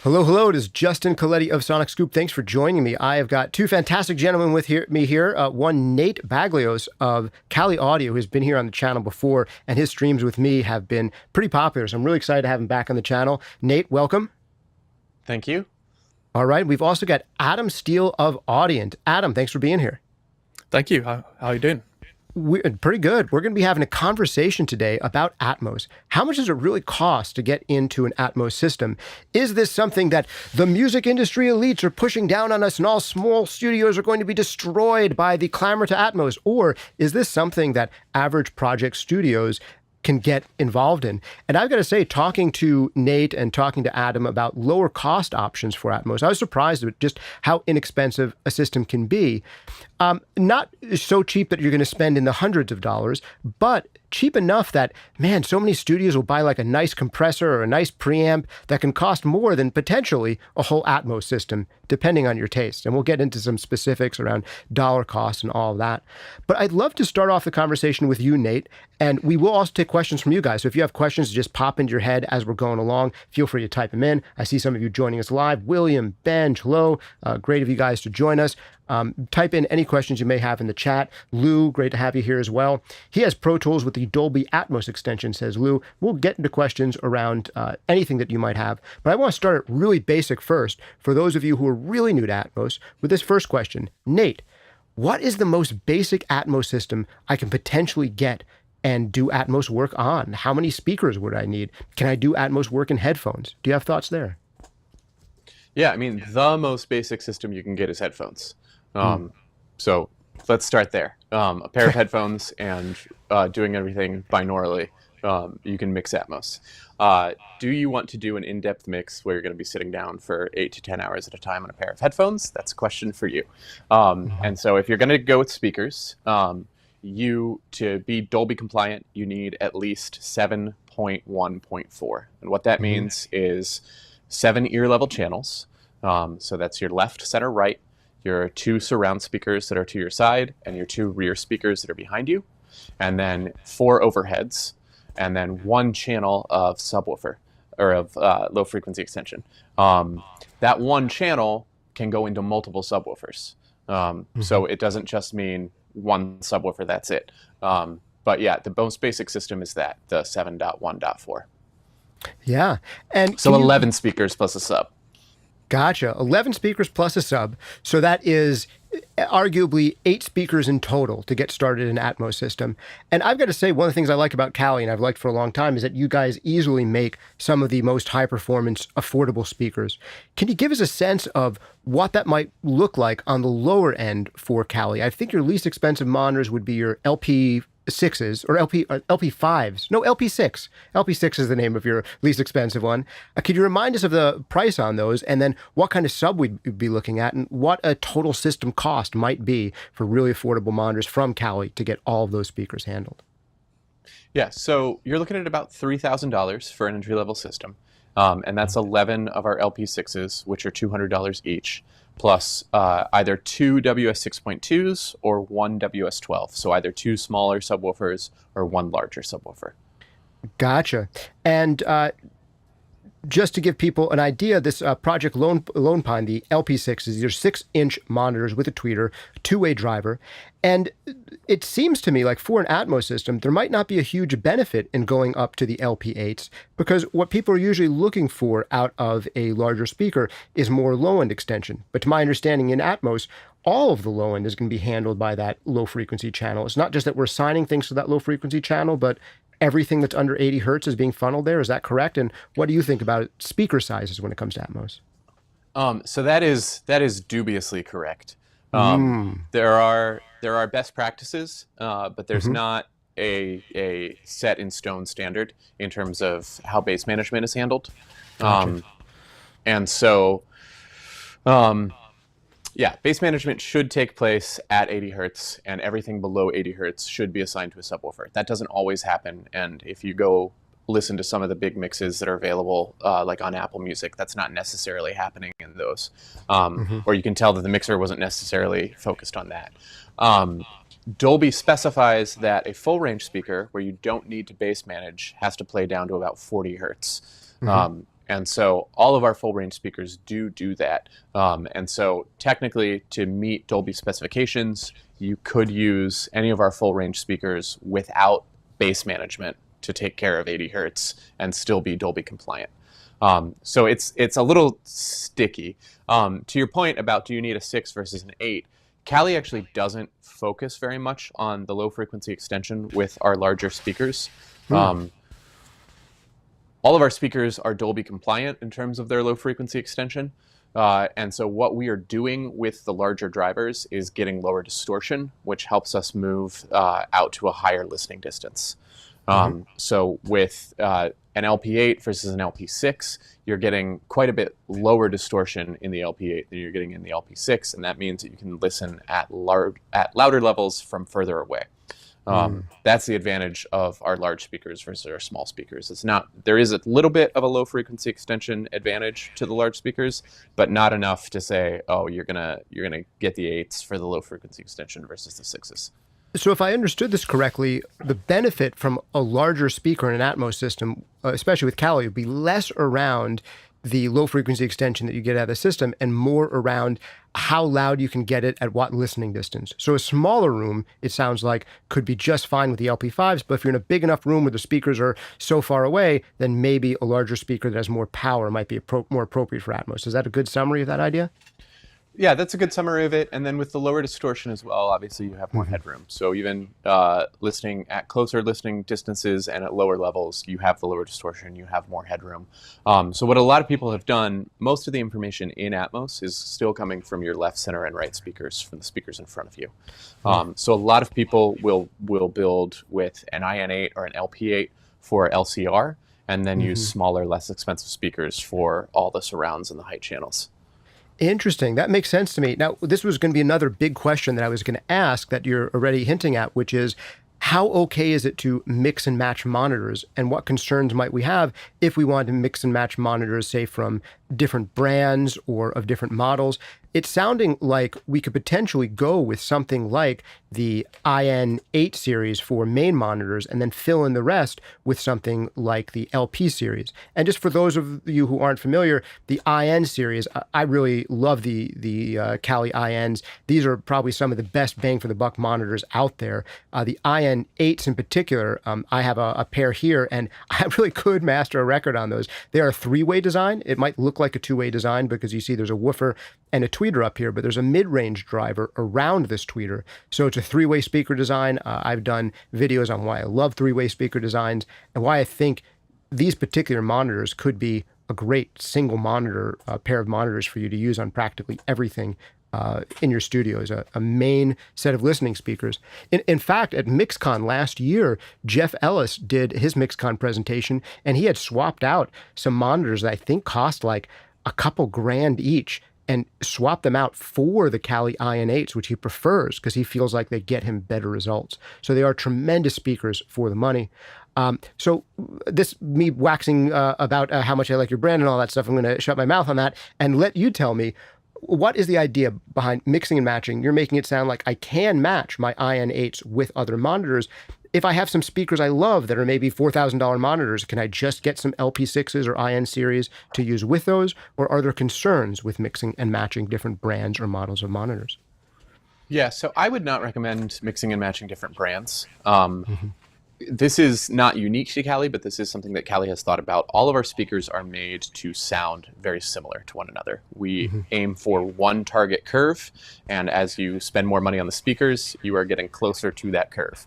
Hello, hello. It is Justin Coletti of SonicScoop. Thanks for joining me. I have got two fantastic gentlemen with me here. One, Nate Baglyos of Kali Audio, who's been here on the channel before, and his streams with me have been pretty popular. So I'm really excited to have him back on the channel. Nate, welcome. Thank you. All right. We've also got Adam Steele of Audient. Adam, thanks for being here. Thank you. How are you doing? We're pretty good. We're going to be having a conversation today about Atmos. How much does it really cost to get into an Atmos system? Is this something that the music industry elites are pushing down on us and all small studios are going to be destroyed by the clamor to Atmos? Or is this something that average project studios can get involved in? And I've got to say, talking to Nate and talking to Adam about lower cost options for Atmos, I was surprised at just how inexpensive a system can be. Not so cheap that you're going to spend in the hundreds of dollars, but cheap enough that, man, so many studios will buy like a nice compressor or a nice preamp that can cost more than potentially a whole Atmos system, depending on your taste. And we'll get into some specifics around dollar costs and all of that. But I'd love to start off the conversation with you, Nate, and we will also take questions from you guys. So if you have questions, just pop into your head as we're going along. Feel free to type them in. I see some of you joining us live. William, Ben, hello. Great of you guys to join us. Type in any questions you may have in the chat. Lou, great to have you here as well. He has Pro Tools with the Dolby Atmos extension, says Lou. We'll get into questions around anything that you might have. But I want to start it really basic first for those of you who are really new to Atmos with this first question. Nate, what is the most basic Atmos system I can potentially get and do Atmos work on? How many speakers would I need? Can I do Atmos work in headphones? Do you have thoughts there? Yeah, I mean, the most basic system you can get is headphones. So let's start there. A pair of headphones and doing everything binaurally, you can mix Atmos. Do you want to do an in-depth mix where you're going to be sitting down for 8 to 10 hours at a time on a pair of headphones? That's a question for you. And so if you're going to go with speakers, to be Dolby compliant, you need at least 7.1.4. And what that means is 7 ear level channels. So that's your left, center, right, your 2 surround speakers that are to your side, and your 2 rear speakers that are behind you, and then 4 overheads, and then 1 channel of subwoofer, or of low frequency extension. That 1 channel can go into multiple subwoofers. So it doesn't just mean 1 subwoofer, that's it. But yeah, the most basic system is that, the 7.1.4. Yeah. And so 11 speakers plus a sub. Gotcha. 11 speakers plus a sub. So that is arguably 8 speakers in total to get started in an Atmos system. And I've got to say, one of the things I like about Kali, and I've liked for a long time, is that you guys easily make some of the most high-performance, affordable speakers. Can you give us a sense of what that might look like on the lower end for Kali? I think your least expensive monitors would be your LP6s or LP5s. No, LP6. LP6 is the name of your least expensive one. Could you remind us of the price on those, and then what kind of sub we'd be looking at, and what a total system cost might be for really affordable monitors from Kali to get all of those speakers handled? Yeah, so you're looking at about $3,000 for an entry-level system. And that's 11 of our LP6s, which are $200 each, plus either 2 WS6.2s or 1 WS12. So either 2 smaller subwoofers or 1 larger subwoofer. Gotcha. And just to give people an idea, this Project Lone Pine, the LP6s, these are 6-inch monitors with a tweeter, 2-way driver. And it seems to me like for an Atmos system, there might not be a huge benefit in going up to the LP8s, because what people are usually looking for out of a larger speaker is more low-end extension. But to my understanding, in Atmos, all of the low end is going to be handled by that low-frequency channel. It's not just that we're assigning things to that low-frequency channel, but everything that's under 80 hertz is being funneled there. Is that correct? And what do you think about speaker sizes when it comes to Atmos? So that is dubiously correct. There are best practices, but there's not a set in stone standard in terms of how bass management is handled. Gotcha. And so, yeah, bass management should take place at 80 hertz, and everything below 80 hertz should be assigned to a subwoofer. That doesn't always happen, and if you go listen to some of the big mixes that are available, like on Apple Music, that's not necessarily happening in those. Or you can tell that the mixer wasn't necessarily focused on that. Dolby specifies that a full range speaker, where you don't need to bass manage, has to play down to about 40 hertz. And so all of our full range speakers do that. And so technically, to meet Dolby specifications, you could use any of our full range speakers without bass management to take care of 80 hertz and still be Dolby compliant. So it's a little sticky. To your point about do you need a 6 versus an 8, Kali actually doesn't focus very much on the low frequency extension with our larger speakers. All of our speakers are Dolby compliant in terms of their low frequency extension. And so what we are doing with the larger drivers is getting lower distortion, which helps us move out to a higher listening distance. So with an LP8 versus an LP6, you're getting quite a bit lower distortion in the LP8 than you're getting in the LP6, and that means that you can listen at louder levels from further away. That's the advantage of our large speakers versus our small speakers. There is a little bit of a low frequency extension advantage to the large speakers, but not enough to say, oh, you're gonna get the 8s for the low frequency extension versus the 6s. So if I understood this correctly, the benefit from a larger speaker in an Atmos system, especially with Kali, would be less around the low frequency extension that you get out of the system and more around how loud you can get it at what listening distance. So a smaller room, it sounds like, could be just fine with the LP5s, but if you're in a big enough room where the speakers are so far away, then maybe a larger speaker that has more power might be more appropriate for Atmos. Is that a good summary of that idea? Yeah, that's a good summary of it. And then with the lower distortion as well, obviously you have more headroom. So even listening at closer listening distances and at lower levels, you have the lower distortion, you have more headroom. So what a lot of people have done, most of the information in Atmos is still coming from your left, center, and right speakers, from the speakers in front of you. So a lot of people will build with an IN8 or an LP8 for LCR, and then use smaller, less expensive speakers for all the surrounds and the height channels. Interesting. That makes sense to me. Now, this was going to be another big question that I was going to ask that you're already hinting at, which is how okay is it to mix and match monitors, and what concerns might we have if we want to mix and match monitors, say, from different brands or of different models? It's sounding like we could potentially go with something like the IN8 series for main monitors and then fill in the rest with something like the LP series. And just for those of you who aren't familiar, the IN series, I really love the Kali INs. These are probably some of the best bang for the buck monitors out there. The IN8s in particular, I have a pair here, and I really could master a record on those. They are a three-way design. It might look like a two-way design because you see there's a woofer and a tweeter up here, but there's a mid-range driver around this tweeter. So it's a three-way speaker design. I've done videos on why I love three-way speaker designs and why I think these particular monitors could be a great single monitor, pair of monitors for you to use on practically everything in your studio as a main set of listening speakers. In fact, at MixCon last year, Jeff Ellis did his MixCon presentation, and he had swapped out some monitors that I think cost like a couple grand each, and swap them out for the Kali IN8s, which he prefers because he feels like they get him better results. So they are tremendous speakers for the money. So this, me waxing about how much I like your brand and all that stuff, I'm going to shut my mouth on that and let you tell me, what is the idea behind mixing and matching? You're making it sound like I can match my IN8s with other monitors. If I have some speakers I love that are maybe $4,000 monitors, can I just get some LP6s or IN series to use with those? Or are there concerns with mixing and matching different brands or models of monitors? Yeah, so I would not recommend mixing and matching different brands. This is not unique to Kali, but this is something that Kali has thought about. All of our speakers are made to sound very similar to one another. We aim for one target curve, and as you spend more money on the speakers, you are getting closer to that curve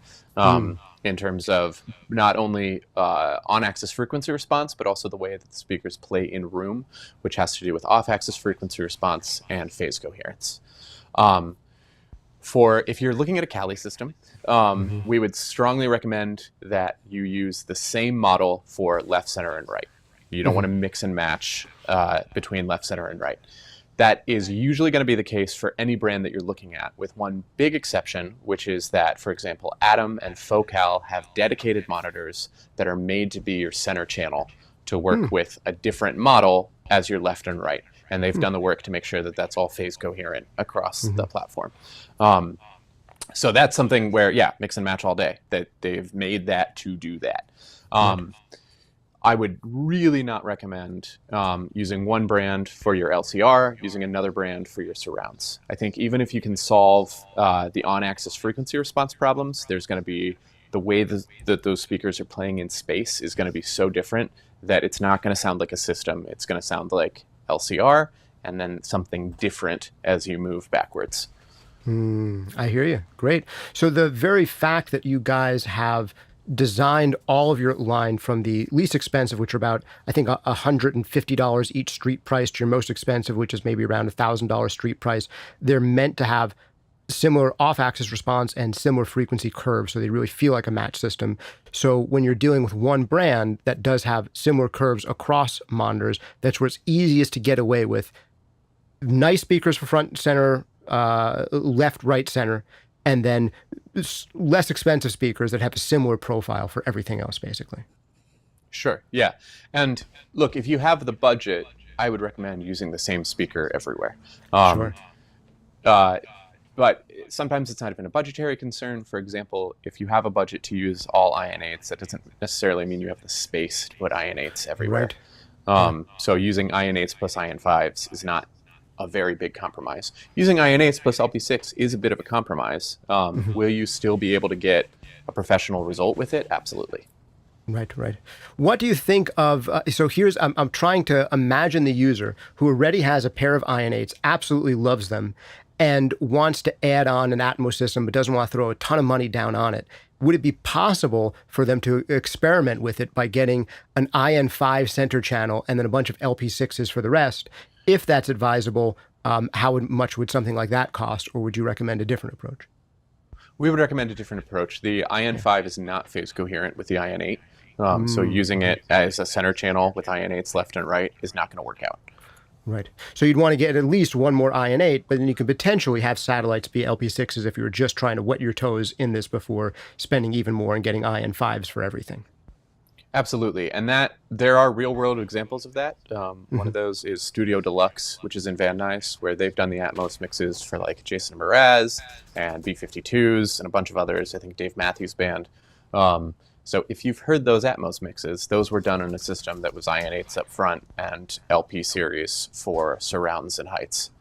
in terms of not only on-axis frequency response, but also the way that the speakers play in room, which has to do with off-axis frequency response and phase coherence. If you're looking at a Kali system, we would strongly recommend that you use the same model for left, center, and right. You don't want to mix and match between left, center, and right. That is usually going to be the case for any brand that you're looking at, with one big exception, which is that, for example, Atom and Focal have dedicated monitors that are made to be your center channel to work with a different model as your left and right. And they've done the work to make sure that that's all phase coherent across the platform. So that's something where, yeah, mix and match all day. That they've made that to do that. I would really not recommend using one brand for your LCR, using another brand for your surrounds. I think even if you can solve the on-axis frequency response problems, there's going to be the way that those speakers are playing in space is going to be so different that it's not going to sound like a system. It's going to sound like LCR and then something different as you move backwards. I hear you. Great. So the very fact that you guys have designed all of your line from the least expensive, which are about, I think, $150 each street price, to your most expensive, which is maybe around $1,000 street price, they're meant to have similar off-axis response and similar frequency curves, so they really feel like a match system. So when you're dealing with one brand that does have similar curves across monitors, that's where it's easiest to get away with nice speakers for front, center, left, right, center, and then less expensive speakers that have a similar profile for everything else, basically. Sure, yeah. And look, if you have the budget, I would recommend using the same speaker everywhere. Sure. But sometimes it's not even a budgetary concern. For example, if you have a budget to use all IN8s, that doesn't necessarily mean you have the space to put IN8s everywhere. Right. So using IN8s plus IN5s is not a very big compromise. Using IN8s plus LP6 is a bit of a compromise. Will you still be able to get a professional result with it? Absolutely. Right. What do you think of, so here's, I'm trying to imagine the user who already has a pair of IN8s, absolutely loves them, and wants to add on an Atmos system, but doesn't want to throw a ton of money down on it. Would it be possible for them to experiment with it by getting an IN5 center channel and then a bunch of LP6s for the rest? If that's advisable, how much would something like that cost, or would you recommend a different approach? We would recommend a different approach. The IN5 is not phase coherent with the IN8, so using it as a center channel with IN8s left and right is not going to work out. Right. So you'd want to get at least one more IN8, but then you could potentially have satellites be LP6s if you were just trying to wet your toes in this before spending even more and getting IN5s for everything. Absolutely. And that there are real world examples of that. One of those is Studio Deluxe, which is in Van Nuys, where they've done the Atmos mixes for like Jason Mraz and B-52s and a bunch of others. I think Dave Matthews Band. So if you've heard those Atmos mixes, those were done on a system that was IN8s up front and LP series for surrounds and heights.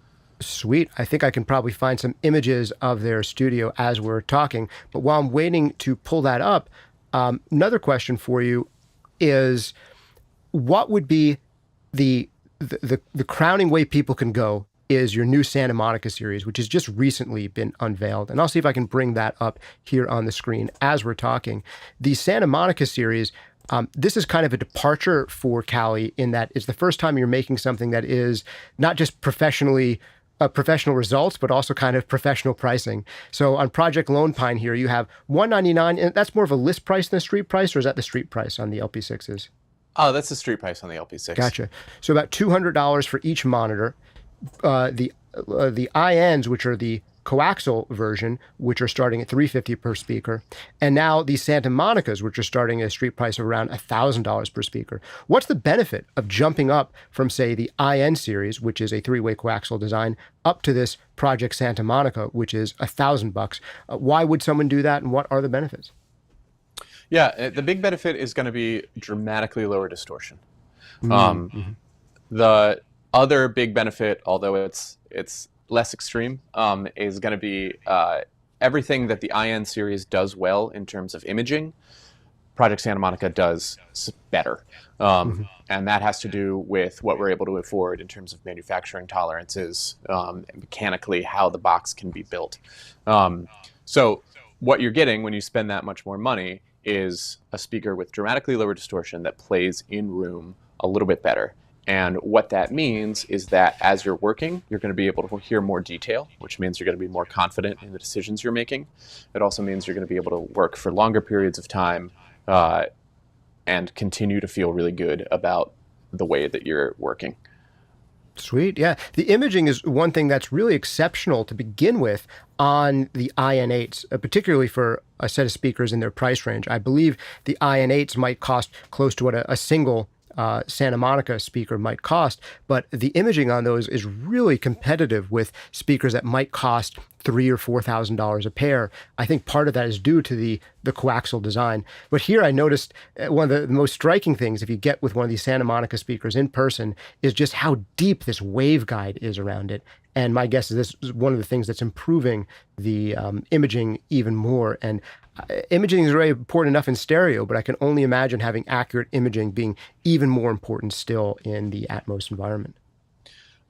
Sweet. I think I can probably find some images of their studio as we're talking. But while I'm waiting to pull that up, another question for you is, what would be the crowning way people can go is your new Santa Monica series, which has just recently been unveiled. And I'll see if I can bring that up here on the screen as we're talking. The Santa Monica series, this is kind of a departure for Kali in that it's the first time you're making something that is not just professional results, but also kind of professional pricing. So on Project Lone Pine here, you have $199, and that's more of a list price than a street price, or is that the street price on the LP6s? Oh, that's the street price on the LP6. Gotcha. So about $200 for each monitor. The INs, which are the coaxial version, which are starting at $350 per speaker, and now the Santa Monicas, which are starting at a street price of around $1,000 per speaker. What's the benefit of jumping up from, say, the IN series, which is a three-way coaxial design, up to this Project Santa Monica, which is $1,000? Why would someone do that, and what are the benefits? Yeah, the big benefit is going to be dramatically lower distortion. The other big benefit, although it's less extreme, is going to be everything that the IN series does well in terms of imaging, Project Santa Monica does better. And that has to do with what we're able to afford in terms of manufacturing tolerances, and mechanically how the box can be built. So what you're getting when you spend that much more money is a speaker with dramatically lower distortion that plays in room a little bit better. And what that means is that as you're working, you're going to be able to hear more detail, which means you're going to be more confident in the decisions you're making. It also means you're going to be able to work for longer periods of time and continue to feel really good about the way that you're working. Sweet. Yeah. The imaging is one thing that's really exceptional to begin with on the IN8s, particularly for a set of speakers in their price range. I believe the IN8s might cost close to what a single Santa Monica speaker might cost, but the imaging on those is really competitive with speakers that might cost $3,000 or $4,000 a pair. I think part of that is due to the coaxial design. But here I noticed one of the most striking things, if you get with one of these Santa Monica speakers in person, is just how deep this waveguide is around it. And my guess is this is one of the things that's improving the imaging even more. And imaging is already important enough in stereo, but I can only imagine having accurate imaging being even more important still in the Atmos environment.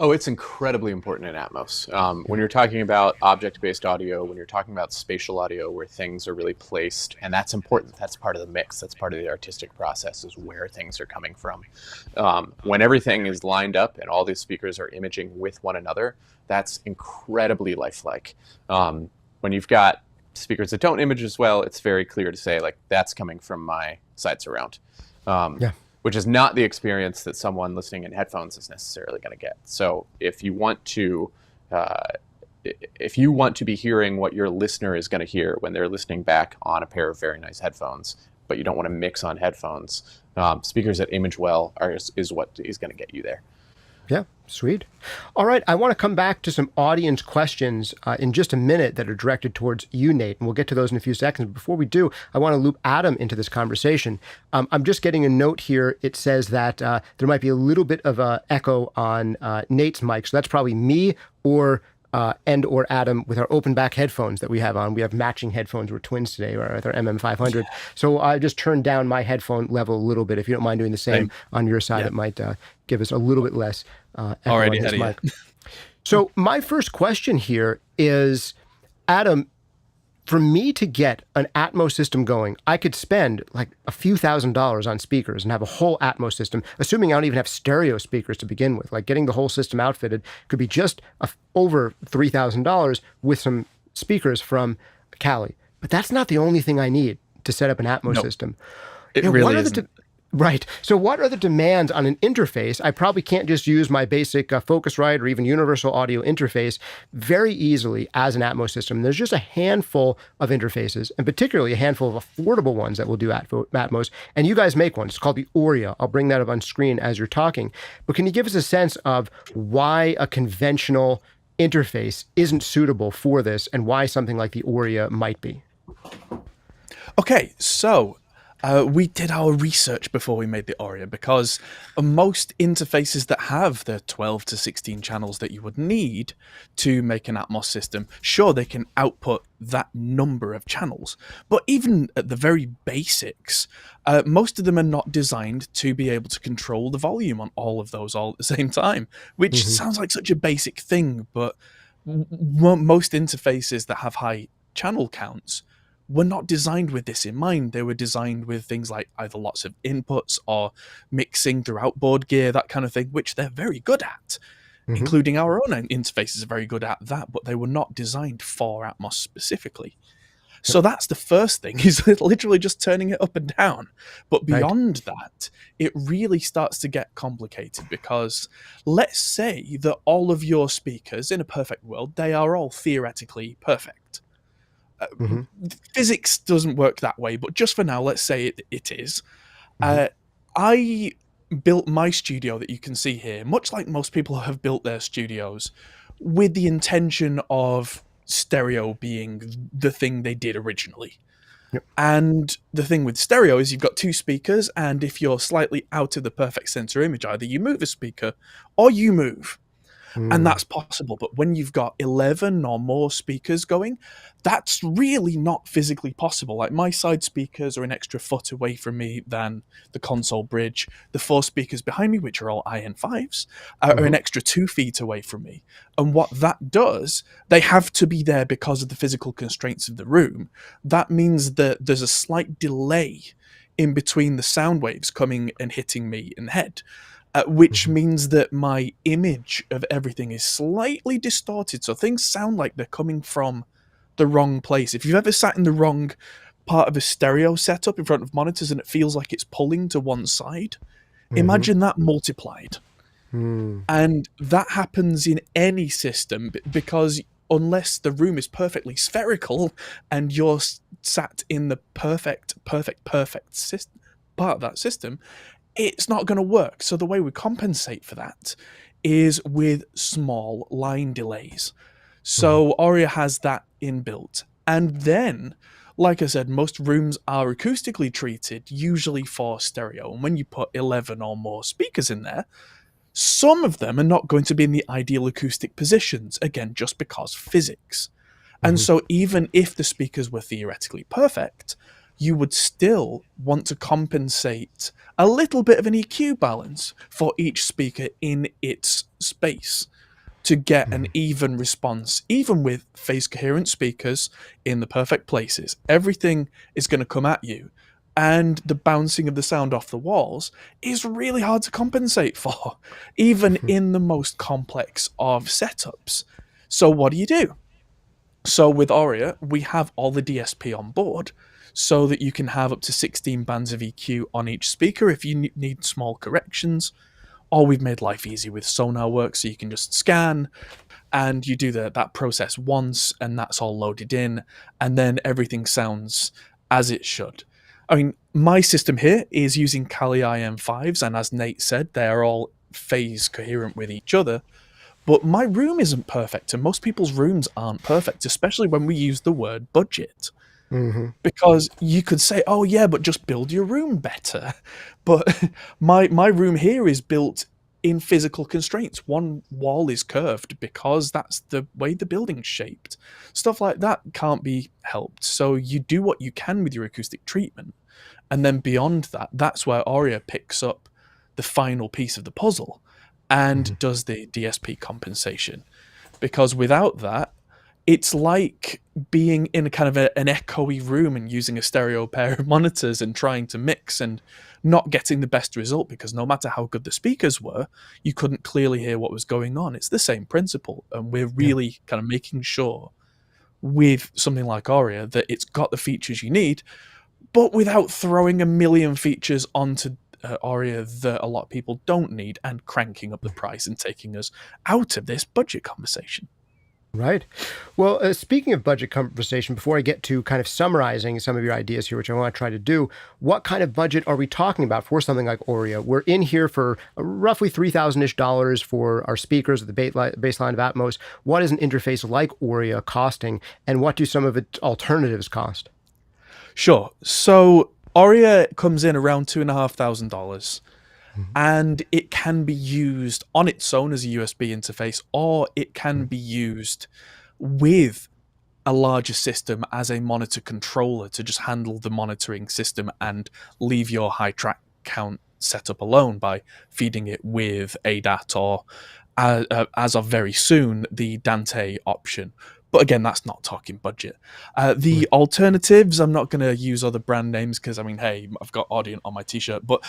Oh, it's incredibly important in Atmos. When you're talking about object-based audio, when you're talking about spatial audio where things are really placed, and that's important. That's part of the mix. That's part of the artistic process, is where things are coming from. When everything is lined up and all these speakers are imaging with one another, that's incredibly lifelike. When you've got speakers that don't image as well, it's very clear to say, like, that's coming from my side surround. Which is not the experience that someone listening in headphones is necessarily going to get. So if you want to be hearing what your listener is going to hear when they're listening back on a pair of very nice headphones, but you don't want to mix on headphones, speakers that image well is what is going to get you there. Yeah, sweet. All right, I want to come back to some audience questions in just a minute that are directed towards you, Nate, and we'll get to those in a few seconds. But before we do, I want to loop Adam into this conversation. I'm just getting a note here. It says that there might be a little bit of an echo on Nate's mic, so that's probably me or Adam with our open back headphones that we have on. We have matching headphones. We're twins today, or with our MM500. So I just turned down my headphone level a little bit. If you don't mind doing the same on your side, it might give us a little bit less echo Already on his ahead of mic. So my first question here is, Adam, for me to get an Atmos system going, I could spend like a few $1,000s on speakers and have a whole Atmos system, assuming I don't even have stereo speakers to begin with. Like getting the whole system outfitted could be just over $3,000 with some speakers from Cali. But that's not the only thing I need to set up an Atmos system. It really isn't. Right. So what are the demands on an interface? I probably can't just use my basic Focusrite or even universal audio interface very easily as an Atmos system. There's just a handful of interfaces, and particularly a handful of affordable ones that will do Atmos. And you guys make one. It's called the Auria. I'll bring that up on screen as you're talking. But can you give us a sense of why a conventional interface isn't suitable for this and why something like the Auria might be? Okay, so we did our research before we made the Auria, because most interfaces that have the 12 to 16 channels that you would need to make an Atmos system, sure, they can output that number of channels, but even at the very basics, most of them are not designed to be able to control the volume on all of those all at the same time, which sounds like such a basic thing, but most interfaces that have high channel counts were not designed with this in mind. They were designed with things like either lots of inputs or mixing through outboard gear, that kind of thing, which they're very good at, including our own interfaces are very good at that, but they were not designed for Atmos specifically. So that's the first thing, is literally just turning it up and down. But beyond that, it really starts to get complicated, because let's say that all of your speakers in a perfect world, they are all theoretically perfect. Physics doesn't work that way, but just for now, let's say it is. I built my studio that you can see here, much like most people have built their studios, with the intention of stereo being the thing they did originally. And the thing with stereo is you've got two speakers, and if you're slightly out of the perfect center image, either you move a speaker or you move. And that's possible. But when you've got 11 or more speakers going, that's really not physically possible. Like, my side speakers are an extra foot away from me than the console bridge. The 4 speakers behind me, which are all IN5s, are an extra 2 feet away from me. And what that does, they have to be there because of the physical constraints of the room. That means that there's a slight delay in between the sound waves coming and hitting me in the head. Which means that my image of everything is slightly distorted. So things sound like they're coming from the wrong place. If you've ever sat in the wrong part of a stereo setup in front of monitors and it feels like it's pulling to one side, imagine that multiplied. And that happens in any system, because unless the room is perfectly spherical and you're sat in the perfect system, part of that system, it's not going to work. So the way we compensate for that is with small line delays. So Audio has that inbuilt. And then, like I said, most rooms are acoustically treated, usually for stereo. And when you put 11 or more speakers in there, some of them are not going to be in the ideal acoustic positions, again, just because physics. And so even if the speakers were theoretically perfect, you would still want to compensate a little bit of an EQ balance for each speaker in its space to get an even response, even with phase coherent speakers in the perfect places. Everything is going to come at you, and the bouncing of the sound off the walls is really hard to compensate for, even in the most complex of setups. So what do? So with Auria, we have all the DSP on board so that you can have up to 16 bands of EQ on each speaker if you need small corrections. Or we've made life easy with Sonar Works, so you can just scan and you do that process once and that's all loaded in, and then everything sounds as it should. I mean, my system here is using Kali IM5s, and as Nate said, they're all phase coherent with each other. But my room isn't perfect, and most people's rooms aren't perfect, especially when we use the word budget. Because you could say, oh yeah, but just build your room better. But my room here is built in physical constraints. One wall is curved because that's the way the building's shaped. Stuff like that can't be helped. So you do what you can with your acoustic treatment. And then beyond that, that's where Auria picks up the final piece of the puzzle and does the DSP compensation. Because without that, it's like being in a kind of an echoey room and using a stereo pair of monitors and trying to mix and not getting the best result, because no matter how good the speakers were, you couldn't clearly hear what was going on. It's the same principle. And we're really kind of making sure with something like Auria that it's got the features you need, but without throwing a million features onto Auria that a lot of people don't need and cranking up the price and taking us out of this budget conversation. Right. Well, speaking of budget conversation, before I get to kind of summarizing some of your ideas here, which I want to try to do, what kind of budget are we talking about for something like Auria? We're in here for roughly $3,000-ish for our speakers at the baseline of Atmos. What is an interface like Auria costing, and what do some of its alternatives cost? Sure. So Auria comes in around $2,500. And it can be used on its own as a USB interface, or it can be used with a larger system as a monitor controller to just handle the monitoring system and leave your high track count setup alone by feeding it with ADAT or, as of very soon, the Dante option. But again, that's not talking budget. The alternatives, I'm not going to use other brand names because, I mean, hey, I've got Audient on my t-shirt. But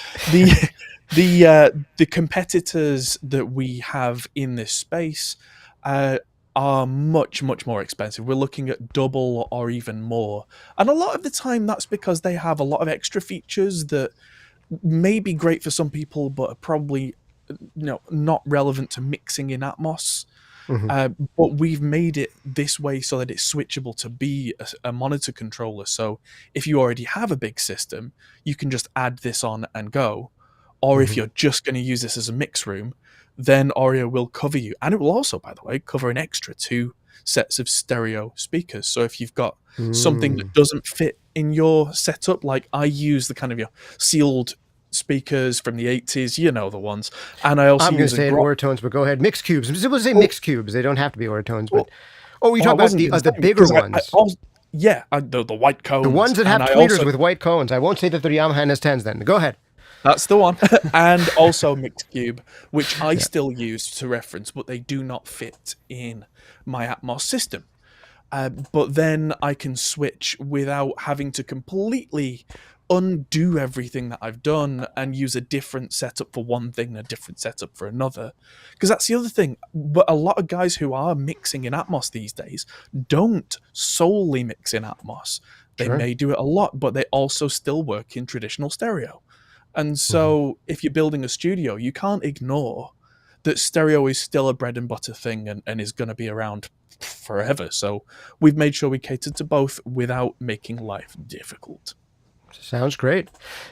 the competitors that we have in this space are much, much more expensive. We're looking at double or even more. And a lot of the time, that's because they have a lot of extra features that may be great for some people, but are probably not relevant to mixing in Atmos. But we've made it this way so that it's switchable to be a monitor controller. So if you already have a big system, you can just add this on and go. Or if you're just going to use this as a mix room, then Auria will cover you. And it will also, by the way, cover an extra 2 sets of stereo speakers. So if you've got something that doesn't fit in your setup, like I use the kind of your sealed speakers from the 80s, you know the ones. And I also I'm going to say Auratones, but go ahead. Mix cubes. I'm supposed to say mix cubes. They don't have to be Auratones, but you talk about the bigger ones. The white cones. The ones that have tweeters with white cones. I won't say that they're Yamaha NS10s then. Go ahead. That's the one. And also Mixcube, which I still use to reference, but they do not fit in my Atmos system. But then I can switch without having to completely undo everything that I've done and use a different setup for one thing and a different setup for another. Because that's the other thing. But a lot of guys who are mixing in Atmos these days don't solely mix in Atmos. They may do it a lot, but they also still work in traditional stereo. And so if you're building a studio, you can't ignore that stereo is still a bread and butter thing and is going to be around forever. So we've made sure we cater to both without making life difficult. Sounds great.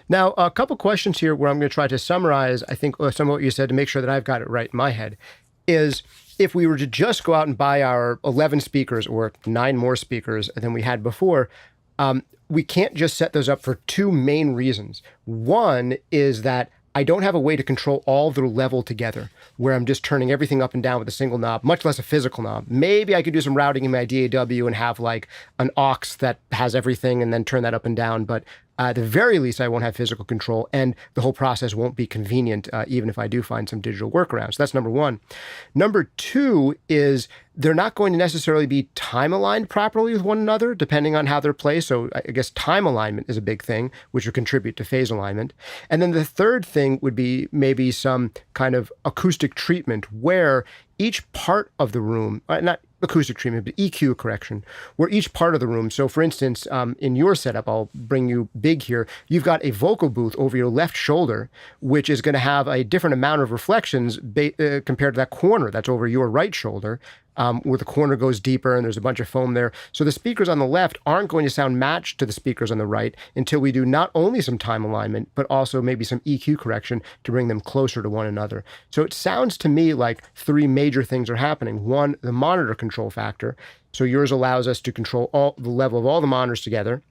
Now, a couple questions here where I'm going to try to summarize, I think, some of what you said to make sure that I've got it right in my head, is if we were to just go out and buy our 11 speakers or 9 more speakers than we had before, we can't just set those up for two main reasons. One is that I don't have a way to control all the level together, where I'm just turning everything up and down with a single knob, much less a physical knob. Maybe I could do some routing in my DAW and have like an aux that has everything and then turn that up and down. But at the very least, I won't have physical control, and the whole process won't be convenient, even if I do find some digital workarounds. So that's number one. Number two is they're not going to necessarily be time aligned properly with one another, depending on how they're placed. So I guess time alignment is a big thing, which would contribute to phase alignment. And then the third thing would be maybe some kind of acoustic treatment where each part of the room, not acoustic treatment, but EQ correction, where each part of the room. So for instance, in your setup, I'll bring you big here, you've got a vocal booth over your left shoulder, which is going to have a different amount of reflections compared to that corner that's over your right shoulder, where the corner goes deeper and there's a bunch of foam there. So the speakers on the left aren't going to sound matched to the speakers on the right until we do not only some time alignment, but also maybe some EQ correction to bring them closer to one another. So it sounds to me like three major things are happening. One, the monitor control factor. So yours allows us to control all the level of all the monitors together,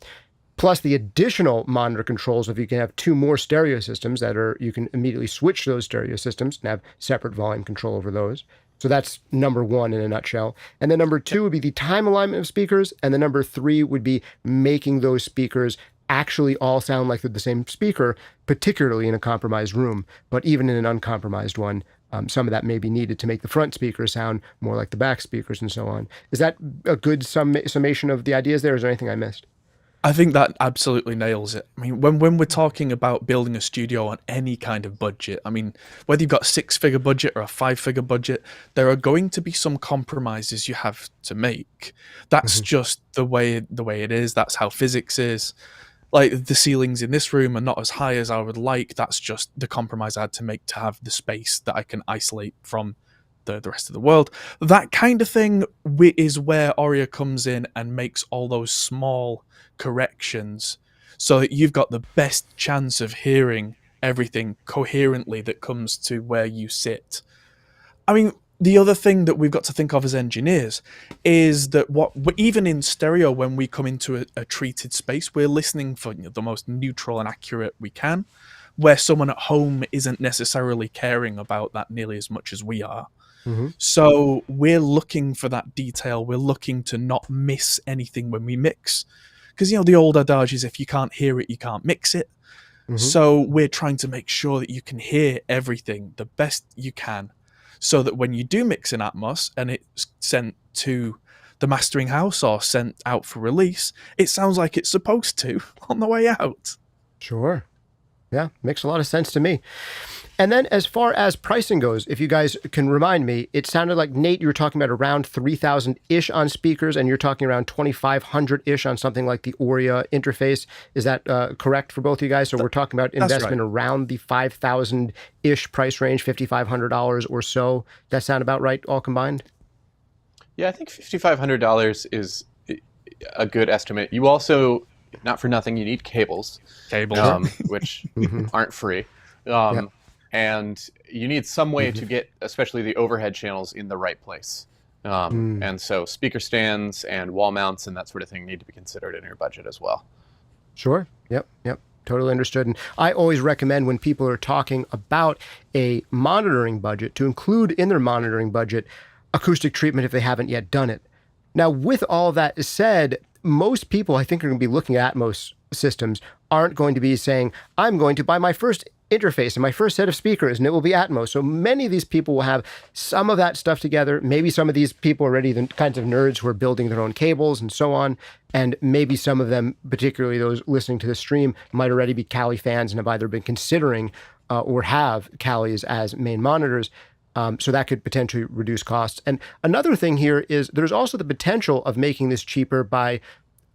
plus the additional monitor controls. If you can have two more stereo systems you can immediately switch those stereo systems and have separate volume control over those. So that's number one in a nutshell. And then number two would be the time alignment of speakers. And then number three would be making those speakers actually all sound like they're the same speaker, particularly in a compromised room. But even in an uncompromised one, some of that may be needed to make the front speakers sound more like the back speakers and so on. Is that a good summation of the ideas there? Or is there anything I missed? I think that absolutely nails it. I mean, when we're talking about building a studio on any kind of budget, I mean, whether you've got a 6-figure budget or a 5-figure budget, there are going to be some compromises you have to make. That's just the way it is. That's how physics is. Like, the ceilings in this room are not as high as I would like. That's just the compromise I had to make to have the space that I can isolate from the rest of the world. That kind of thing is where Aurea comes in and makes all those small corrections so that you've got the best chance of hearing everything coherently that comes to where you sit. I mean, the other thing that we've got to think of as engineers is that even in stereo, when we come into a treated space, we're listening for the most neutral and accurate we can, where someone at home isn't necessarily caring about that nearly as much as we are. So we're looking for that detail. We're looking to not miss anything when we mix. Because, the old adage is if you can't hear it, you can't mix it. So we're trying to make sure that you can hear everything the best you can, so that when you do mix in Atmos and it's sent to the mastering house or sent out for release, it sounds like it's supposed to on the way out. Sure. Yeah, makes a lot of sense to me. And then as far as pricing goes, if you guys can remind me, it sounded like, Nate, you were talking about around 3,000-ish on speakers, and you're talking around 2,500-ish on something like the Aurea interface. Is that correct for both of you guys? So we're talking about investment around the 5,000-ish price range, $5,500 or so. Does that sound about right, all combined? Yeah, I think $5,500 is a good estimate. You also, not for nothing, you need cables. Which aren't free. And you need some way to get, especially the overhead channels, in the right place. And so speaker stands and wall mounts and that sort of thing need to be considered in your budget as well. Sure. Yep. Totally understood. And I always recommend when people are talking about a monitoring budget to include in their monitoring budget acoustic treatment if they haven't yet done it. Now, with all that said, most people I think are going to be looking at Atmos systems aren't going to be saying, I'm going to buy my first interface and my first set of speakers and it will be Atmos. So many of these people will have some of that stuff together. Maybe some of these people are already the kinds of nerds who are building their own cables and so on. And maybe some of them, particularly those listening to the stream, might already be Kali fans and have either been considering or have Kalis as main monitors. So that could potentially reduce costs. And another thing here is there's also the potential of making this cheaper by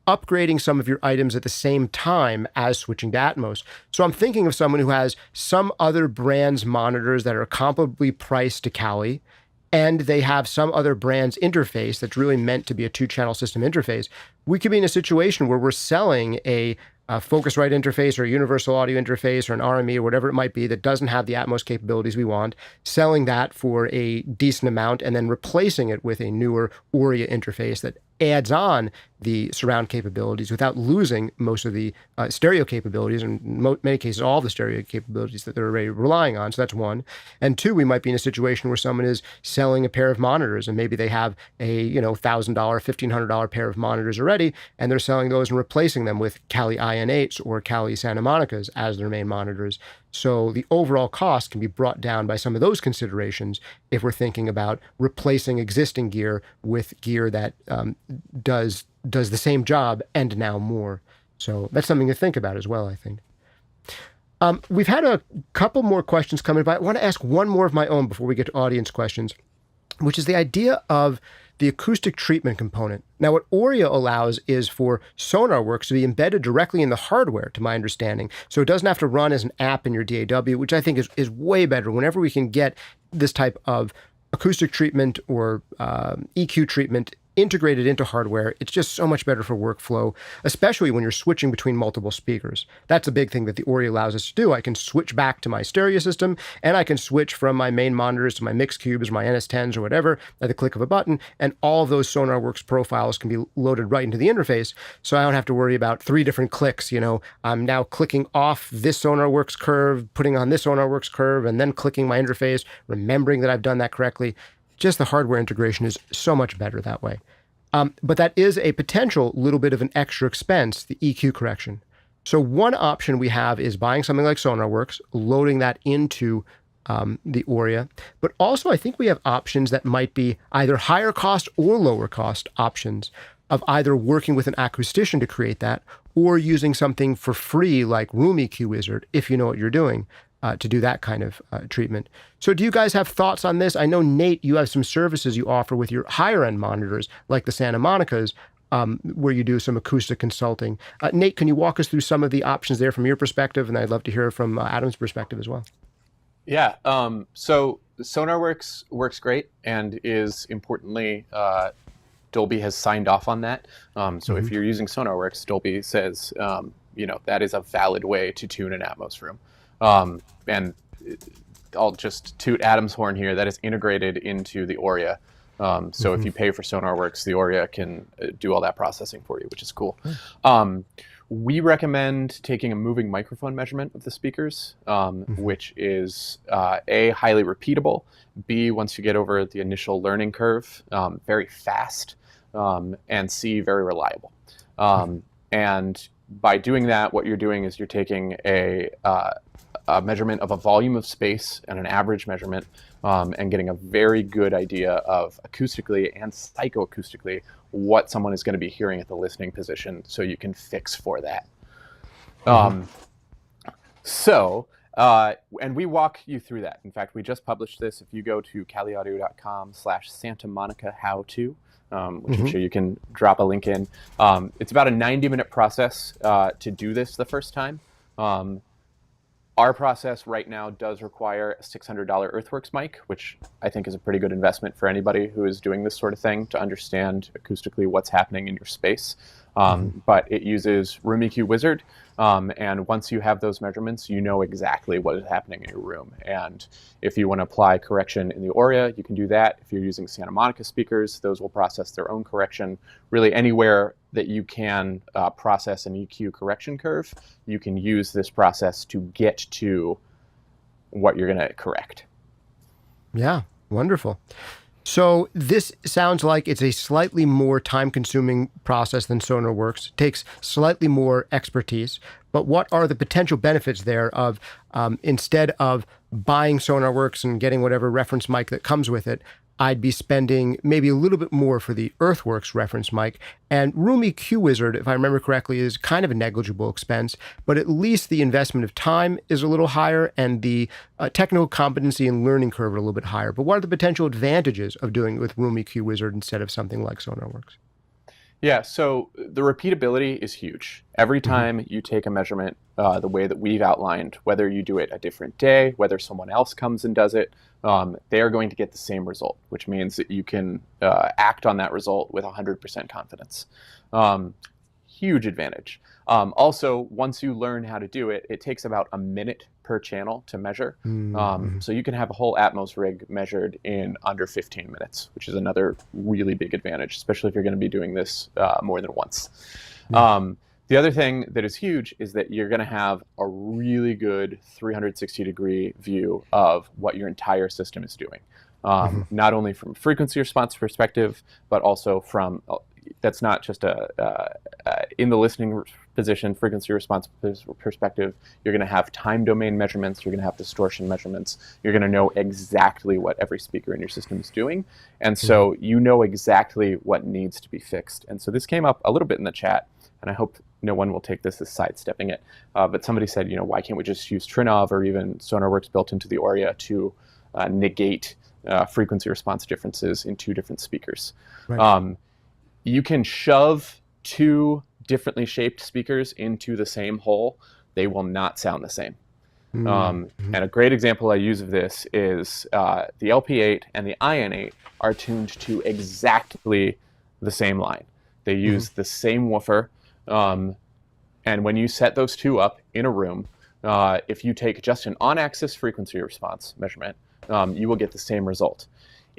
upgrading some of your items at the same time as switching to Atmos. So I'm thinking of someone who has some other brand's monitors that are comparably priced to Kali, and they have some other brand's interface that's really meant to be a two-channel system interface, we could be in a situation where we're selling a Focusrite interface or a universal audio interface or an RME or whatever it might be that doesn't have the Atmos capabilities we want, selling that for a decent amount and then replacing it with a newer Audio interface that adds on the surround capabilities without losing most of the stereo capabilities, and in many cases all the stereo capabilities that they're already relying on. So that's one. And two, we might be in a situation where someone is selling a pair of monitors and maybe they have a $1,000, $1,500 pair of monitors already, and they're selling those and replacing them with Kali IN8s or Kali Santa Monicas as their main monitors. So the overall cost can be brought down by some of those considerations if we're thinking about replacing existing gear with gear that does the same job and now more. So that's something to think about as well, I think. We've had a couple more questions coming, but I want to ask one more of my own before we get to audience questions, which is the idea of the acoustic treatment component. Now, what Audio allows is for Sonar Works to be embedded directly in the hardware, to my understanding. So it doesn't have to run as an app in your DAW, which I think is way better. Whenever we can get this type of acoustic treatment or EQ treatment integrated into hardware, it's just so much better for workflow, especially when you're switching between multiple speakers. That's a big thing that the Audio allows us to do. I can switch back to my stereo system, and I can switch from my main monitors to my mix cubes or my NS10s or whatever at the click of a button, and all of those Sonar Works profiles can be loaded right into the interface, so I don't have to worry about 3 different clicks. I'm now clicking off this Sonar Works curve, putting on this Sonar Works curve, and then clicking my interface, remembering that I've done that correctly. Just the hardware integration is so much better that way. But that is a potential little bit of an extra expense, the EQ correction. So one option we have is buying something like Sonar Works, loading that into the Audio. But also I think we have options that might be either higher cost or lower cost options of either working with an acoustician to create that or using something for free like Room EQ Wizard, if you know what you're doing, to do that kind of treatment. So do you guys have thoughts on this? I know, Nate, you have some services you offer with your higher end monitors, like the Santa Monicas, where you do some acoustic consulting. Nate, can you walk us through some of the options there from your perspective? And I'd love to hear from Adam's perspective as well. Yeah, so Sonar Works works great and is importantly, Dolby has signed off on that. So if you're using Sonar Works, Dolby says, that is a valid way to tune an Atmos room. And I'll just toot Adam's horn here, that is integrated into the Audio. So if you pay for Sonar Works, the Audio can do all that processing for you, which is cool. We recommend taking a moving microphone measurement of the speakers, which is A, highly repeatable, B, once you get over the initial learning curve, very fast, and C, very reliable. And by doing that, what you're doing is you're taking a measurement of a volume of space and an average measurement, and getting a very good idea of acoustically and psychoacoustically what someone is going to be hearing at the listening position, so you can fix for that. And we walk you through that. In fact, we just published this. If you go to caliaudio.com/Santa Monica how-to, which I'm sure you can drop a link in. It's about a 90-minute process to do this the first time. Our process right now does require a $600 Earthworks mic, which I think is a pretty good investment for anybody who is doing this sort of thing to understand acoustically what's happening in your space. But it uses Room EQ Wizard, and once you have those measurements, you know exactly what is happening in your room. And if you want to apply correction in the Audio, you can do that. If you're using Santa Monica speakers, those will process their own correction. Really anywhere that you can process an EQ correction curve, you can use this process to get to what you're going to correct. Yeah, wonderful. So this sounds like it's a slightly more time-consuming process than Sonar Works. It takes slightly more expertise. But what are the potential benefits there of instead of buying Sonar Works and getting whatever reference mic that comes with it, I'd be spending maybe a little bit more for the Earthworks reference mic. And Room EQ Wizard, if I remember correctly, is kind of a negligible expense, but at least the investment of time is a little higher and the technical competency and learning curve are a little bit higher. But what are the potential advantages of doing it with Room EQ Wizard instead of something like Sonar Works? Yeah, so the repeatability is huge. Every time you take a measurement, the way that we've outlined, whether you do it a different day, whether someone else comes and does it, they are going to get the same result, which means that you can act on that result with 100% confidence. Huge advantage. Also, once you learn how to do it, it takes about a minute per channel to measure. So you can have a whole Atmos rig measured in under 15 minutes, which is another really big advantage, especially if you're going to be doing this more than once. The other thing that is huge is that you're going to have a really good 360-degree view of what your entire system is doing. Not only from a frequency response perspective, but also from that's not just in the listening position, frequency response perspective. You're going to have time domain measurements. You're going to have distortion measurements. You're going to know exactly what every speaker in your system is doing. And so you know exactly what needs to be fixed. And so this came up a little bit in the chat, and I hope no one will take this as sidestepping it. But somebody said, why can't we just use Trinov or even Sonar Works built into the Auria to negate frequency response differences in two different speakers? Right. You can shove two differently shaped speakers into the same hole. They will not sound the same. And a great example I use of this is the LP8 and the IN8 are tuned to exactly the same line. They use the same woofer. And when you set those two up in a room, if you take just an on-axis frequency response measurement, you will get the same result.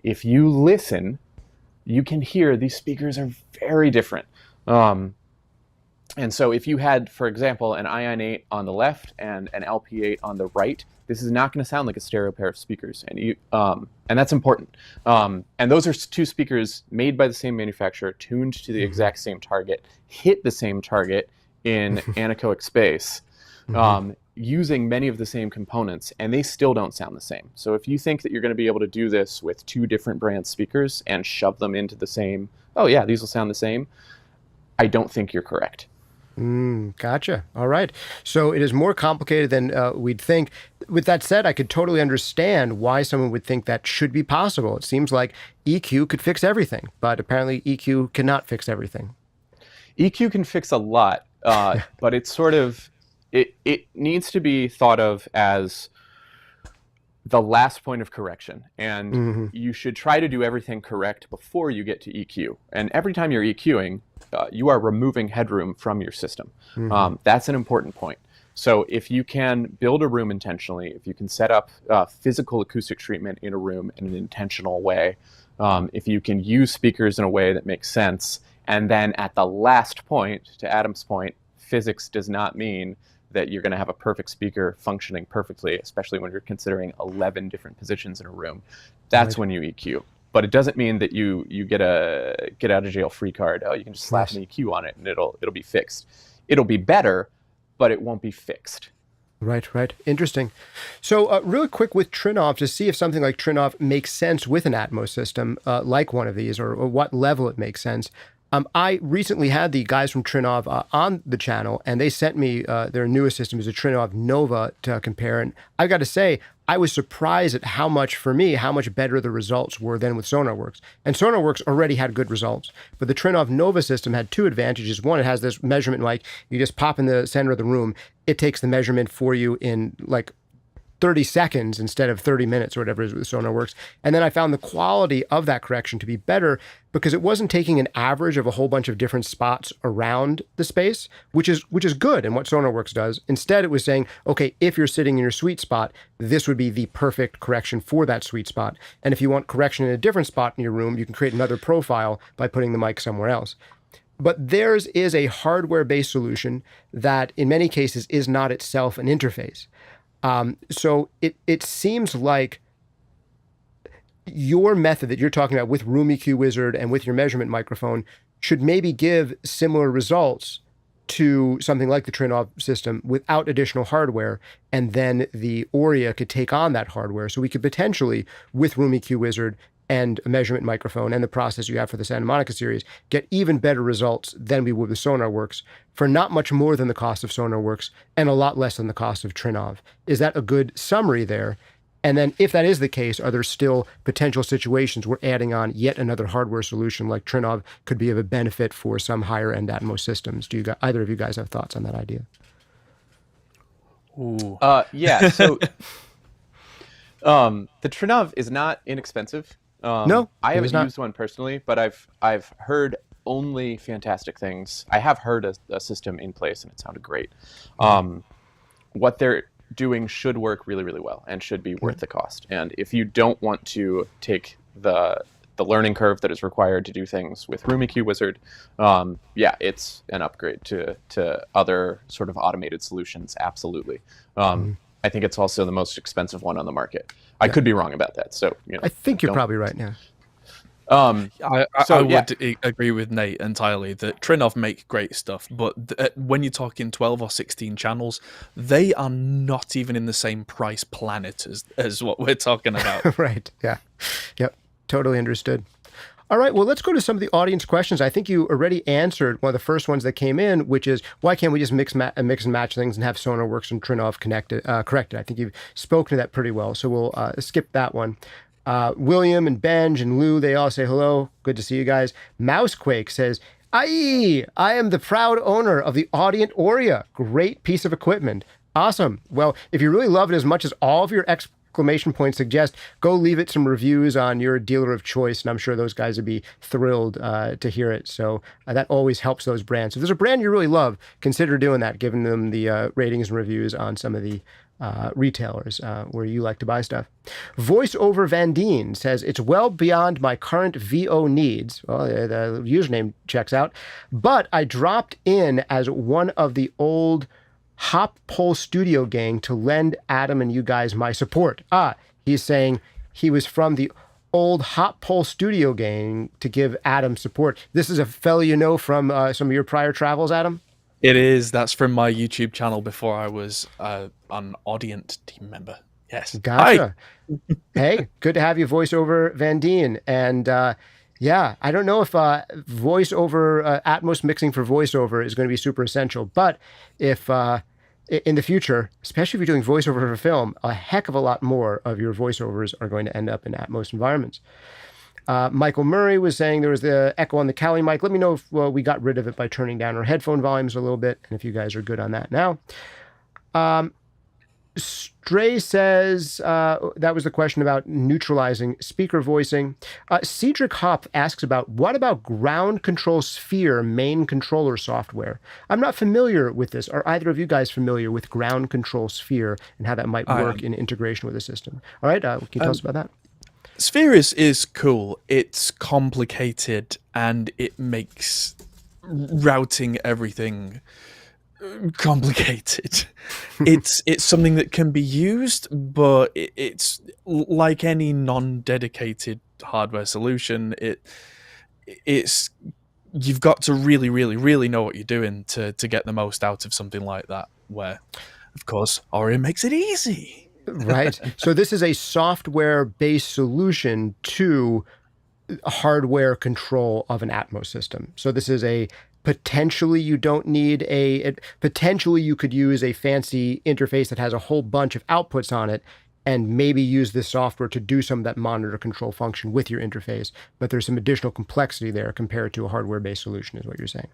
If you listen, you can hear these speakers are very different. And so if you had, for example, an IN8 on the left and an LP8 on the right, this is not going to sound like a stereo pair of speakers. And that's important. And those are two speakers made by the same manufacturer, tuned to the exact same target, hit the same target in anechoic space, using many of the same components, and they still don't sound the same. So if you think that you're going to be able to do this with two different brand speakers and shove them into the same, oh yeah, these will sound the same, I don't think you're correct. Gotcha. All right. So it is more complicated than we'd think. With that said, I could totally understand why someone would think that should be possible. It seems like EQ could fix everything, but apparently EQ cannot fix everything. EQ can fix a lot, but it's sort of, it needs to be thought of as the last point of correction. And you should try to do everything correct before you get to EQ. And every time you're EQing, you are removing headroom from your system. That's an important point. So if you can build a room intentionally, if you can set up physical acoustic treatment in a room in an intentional way, if you can use speakers in a way that makes sense, and then at the last point, to Adam's point, physics does not mean that you're going to have a perfect speaker functioning perfectly, especially when you're considering 11 different positions in a room. That's when you EQ. But it doesn't mean that you get a get out of jail free card. Oh, you can just slap an EQ on it and it'll be fixed. It'll be better, but it won't be fixed. Right. Interesting. So really quick with Trinov, to see if something like Trinov makes sense with an Atmos system, like one of these, or what level it makes sense. I recently had the guys from Trinov on the channel, and they sent me their newest system is a Trinov Nova to compare. And I've got to say, I was surprised at how much better the results were than with Sonar Works. And Sonar Works already had good results, but the Trinov Nova system had two advantages. One, it has this measurement mic. You just pop in the center of the room. It takes the measurement for you in like 30 seconds instead of 30 minutes or whatever it is with Sonar Works. And then I found the quality of that correction to be better because it wasn't taking an average of a whole bunch of different spots around the space, which is good and what Sonar Works does. Instead, it was saying, okay, if you're sitting in your sweet spot, this would be the perfect correction for that sweet spot. And if you want correction in a different spot in your room, you can create another profile by putting the mic somewhere else. But theirs is a hardware-based solution that in many cases is not itself an interface. So it seems like your method that you're talking about with Room EQ Wizard and with your measurement microphone should maybe give similar results to something like the Trinov system without additional hardware, and then the Auria could take on that hardware. So we could potentially, with Room EQ Wizard and a measurement microphone and the process you have for the Santa Monica series, get even better results than we would with Sonar Works for not much more than the cost of Sonar Works and a lot less than the cost of Trinov. Is that a good summary there? And then if that is the case, are there still potential situations where adding on yet another hardware solution like Trinov could be of a benefit for some higher end Atmos systems? Do either of you guys have thoughts on that idea? Ooh. Yeah. So the Trinov is not inexpensive. No, I it is haven't not. used one personally, but I've heard only fantastic things. I have heard a system in place and it sounded great. What they're doing should work really, really well and should be worth the cost. And if you don't want to take the learning curve that is required to do things with Room EQ Wizard, yeah, it's an upgrade to other sort of automated solutions. Absolutely. I think it's also the most expensive one on the market. I could be wrong about that. So, I think you're probably right now. I yeah. would agree with Nate entirely that Trinov make great stuff, but when you're talking 12 or 16 channels, they are not even in the same price planet as what we're talking about. Right. Yeah. Yep. Totally understood. All right. Well, let's go to some of the audience questions. I think you already answered one of the first ones that came in, which is why can't we just mix and match things and have Sonar Works and Trinov corrected? I think you've spoken to that pretty well. So we'll skip that one. William and Benj and Lou, they all say hello. Good to see you guys. Mousequake says, I am the proud owner of the Audient Aurea. Great piece of equipment. Awesome. Well, if you really love it as much as all of your exclamation points suggest, go leave it some reviews on your dealer of choice, and I'm sure those guys would be thrilled to hear it. So that always helps those brands. If there's a brand you really love, consider doing that, giving them the ratings and reviews on some of the retailers where you like to buy stuff. VoiceOver Van Deen says, it's well beyond my current VO needs. Well, the username checks out. But I dropped in as one of the old Hop Pole Studio gang to lend Adam and you guys my support. He's saying he was from the old Hop Pole Studio gang to give Adam support. This is a fellow you know from some of your prior travels, Adam? It is. That's from my YouTube channel before I was an Audient team member. Yes. Gotcha. Hey, good to have you, VoiceOver Van Deen. And yeah, I don't know if voiceover, Atmos mixing for voiceover is going to be super essential, but if in the future, especially if you're doing voiceover for film, a heck of a lot more of your voiceovers are going to end up in Atmos environments. Michael Murray was saying there was the echo on the Kali mic. Let me know if we got rid of it by turning down our headphone volumes a little bit, and if you guys are good on that now. Stray says that was the question about neutralizing speaker voicing. Cedric Hop asks about what about Ground Control Sphere main controller software? I'm not familiar with this. Are either of you guys familiar with Ground Control Sphere and how that might work in integration with the system? All right, can you tell us about that? Sphere is cool. It's complicated and it makes routing everything complicated. It's something that can be used, but it's like any non-dedicated hardware solution. It's you've got to really, really, really know what you're doing to get the most out of something like that. Where, of course, Audient makes it easy. Right. So this is a software-based solution to hardware control of an Atmos system. So this is a potentially you don't need potentially you could use a fancy interface that has a whole bunch of outputs on it and maybe use this software to do some of that monitor control function with your interface. But there's some additional complexity there compared to a hardware-based solution is what you're saying.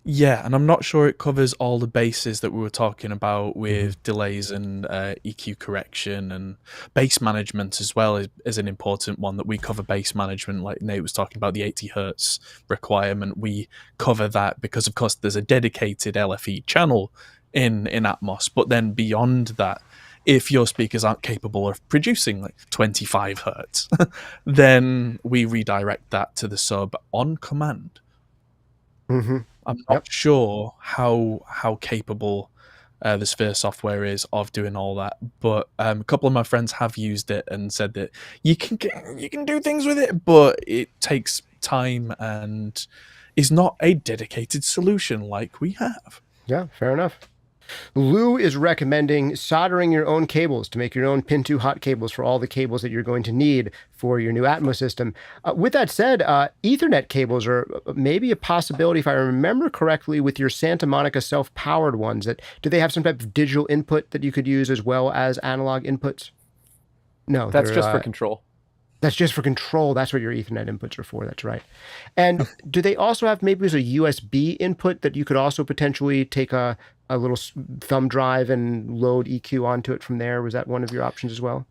Yeah, and I'm not sure it covers all the bases that we were talking about with delays and EQ correction and bass management as well is an important one that we cover. Bass management, like Nate was talking about, the 80 hertz requirement. We cover that because, of course, there's a dedicated LFE channel in Atmos. But then beyond that, if your speakers aren't capable of producing like 25 hertz, then we redirect that to the sub on command. Mm-hmm. I'm not sure how capable the Sphere software is of doing all that, but a couple of my friends have used it and said that you can do things with it, but it takes time and is not a dedicated solution like we have. Yeah, fair enough. Lou is recommending soldering your own cables to make your own Pin 2 hot cables for all the cables that you're going to need for your new Atmos system. With that said, Ethernet cables are maybe a possibility, if I remember correctly, with your Santa Monica self-powered ones. Do they have some type of digital input that you could use as well as analog inputs? No, That's they're just for control. that's just for control. That's what your Ethernet inputs are for. That's right. And do they also have maybe as a USB input that you could also potentially take a little thumb drive and load EQ onto it from there? Was that one of your options as well?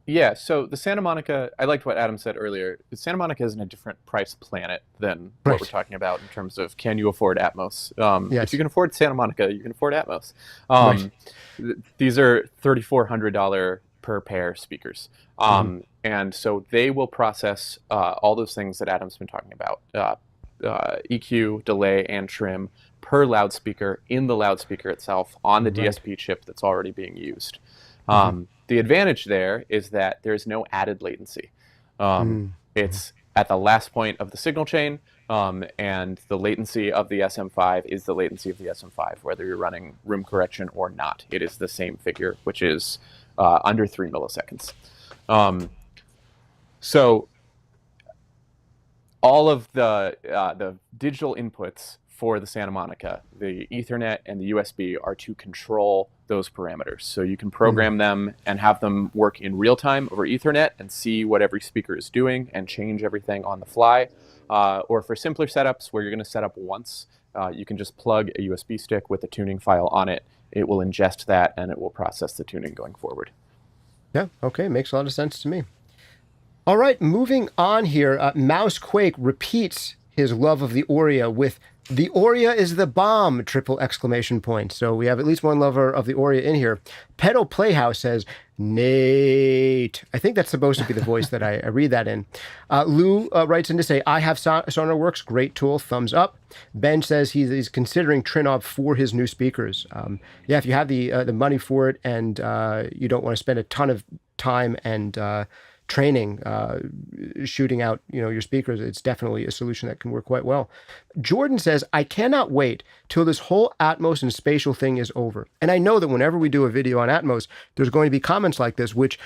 Yeah, so the Santa Monica, I liked what Adam said earlier. The Santa Monica is in a different price planet than what Right. we're talking about in terms of can you afford Atmos? Yes. If you can afford Santa Monica, you can afford Atmos. Right. These are $3,400 per pair speakers. And so they will process all those things that Adam's been talking about, EQ, delay, and trim per loudspeaker in the loudspeaker itself on the Right. DSP chip that's already being used. The advantage there is that there's no added latency. It's at the last point of the signal chain, and the latency of the SM5 is the latency of the SM5, whether you're running room correction or not. It is the same figure, which is under 3 milliseconds. So all of the digital inputs for the Santa Monica, the Ethernet and the USB, are to control those parameters. So you can program them and have them work in real time over Ethernet and see what every speaker is doing and change everything on the fly. Or for simpler setups where you're going to set up once, you can just plug a USB stick with a tuning file on it. It will ingest that and it will process the tuning going forward. Yeah. Okay. Makes a lot of sense to me. All right. Moving on here. Mousequake repeats his love of the Aurea with "The Aurea is the bomb!" triple exclamation point. So we have at least one lover of the Aurea in here. Pedal Playhouse says, "Nate." I think that's supposed to be the voice that I read that in. Lou writes in to say, "I have Sonar Works. Great tool. Thumbs up." Ben says he's considering Trinov for his new speakers. Yeah, if you have the money for it and you don't want to spend a ton of time and training shooting out your speakers, it's definitely a solution that can work quite well. Jordan says, "I cannot wait till this whole Atmos and spatial thing is over." And I know that whenever we do a video on Atmos, there's going to be comments like this, which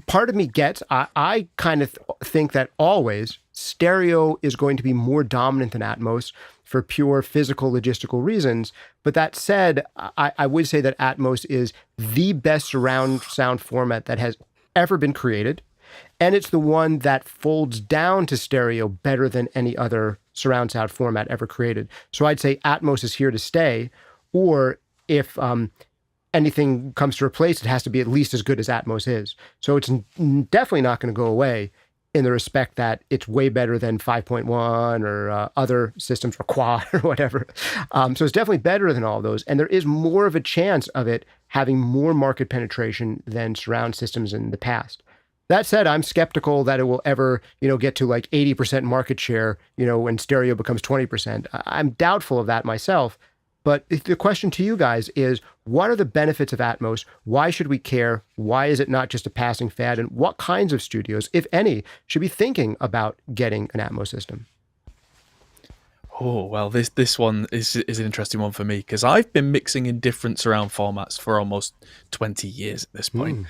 part of me gets. I kind of think that always stereo is going to be more dominant than Atmos for pure physical logistical reasons. But that said, I would say that Atmos is the best surround sound format that has ever been created. And it's the one that folds down to stereo better than any other surround sound format ever created. So I'd say Atmos is here to stay, or if anything comes to replace it, has to be at least as good as Atmos is. So it's definitely not going to go away in the respect that it's way better than 5.1 or other systems or quad or whatever. So it's definitely better than all those. And there is more of a chance of it having more market penetration than surround systems in the past. That said, I'm skeptical that it will ever, get to like 80% market share, when stereo becomes 20%. I'm doubtful of that myself. But the question to you guys is, what are the benefits of Atmos? Why should we care? Why is it not just a passing fad? And what kinds of studios, if any, should be thinking about getting an Atmos system? Oh, well, this one is an interesting one for me because I've been mixing in different surround formats for almost 20 years at this point.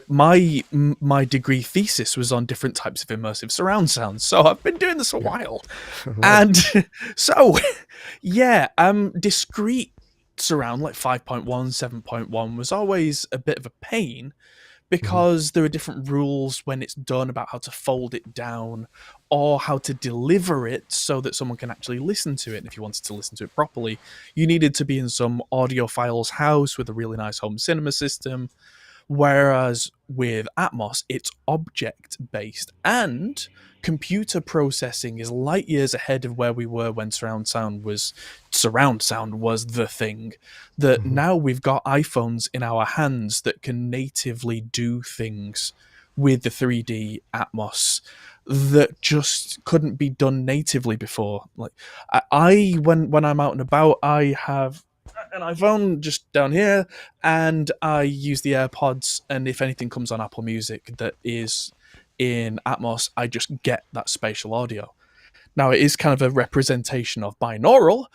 My degree thesis was on different types of immersive surround sounds, so I've been doing this a while. And so, yeah, discrete surround like 5.1, 7.1 was always a bit of a pain because there are different rules when it's done about how to fold it down or how to deliver it so that someone can actually listen to it. And if you wanted to listen to it properly, you needed to be in some audiophile's house with a really nice home cinema system. Whereas with Atmos, it's object-based and computer processing is light years ahead of where we were when surround sound was the thing. That now we've got iPhones in our hands that can natively do things with the 3D Atmos that just couldn't be done natively before. Like when I'm out and about, I have an iPhone just down here and I use the AirPods, and if anything comes on Apple Music that is in Atmos, I just get that spatial audio. Now, it is kind of a representation of binaural,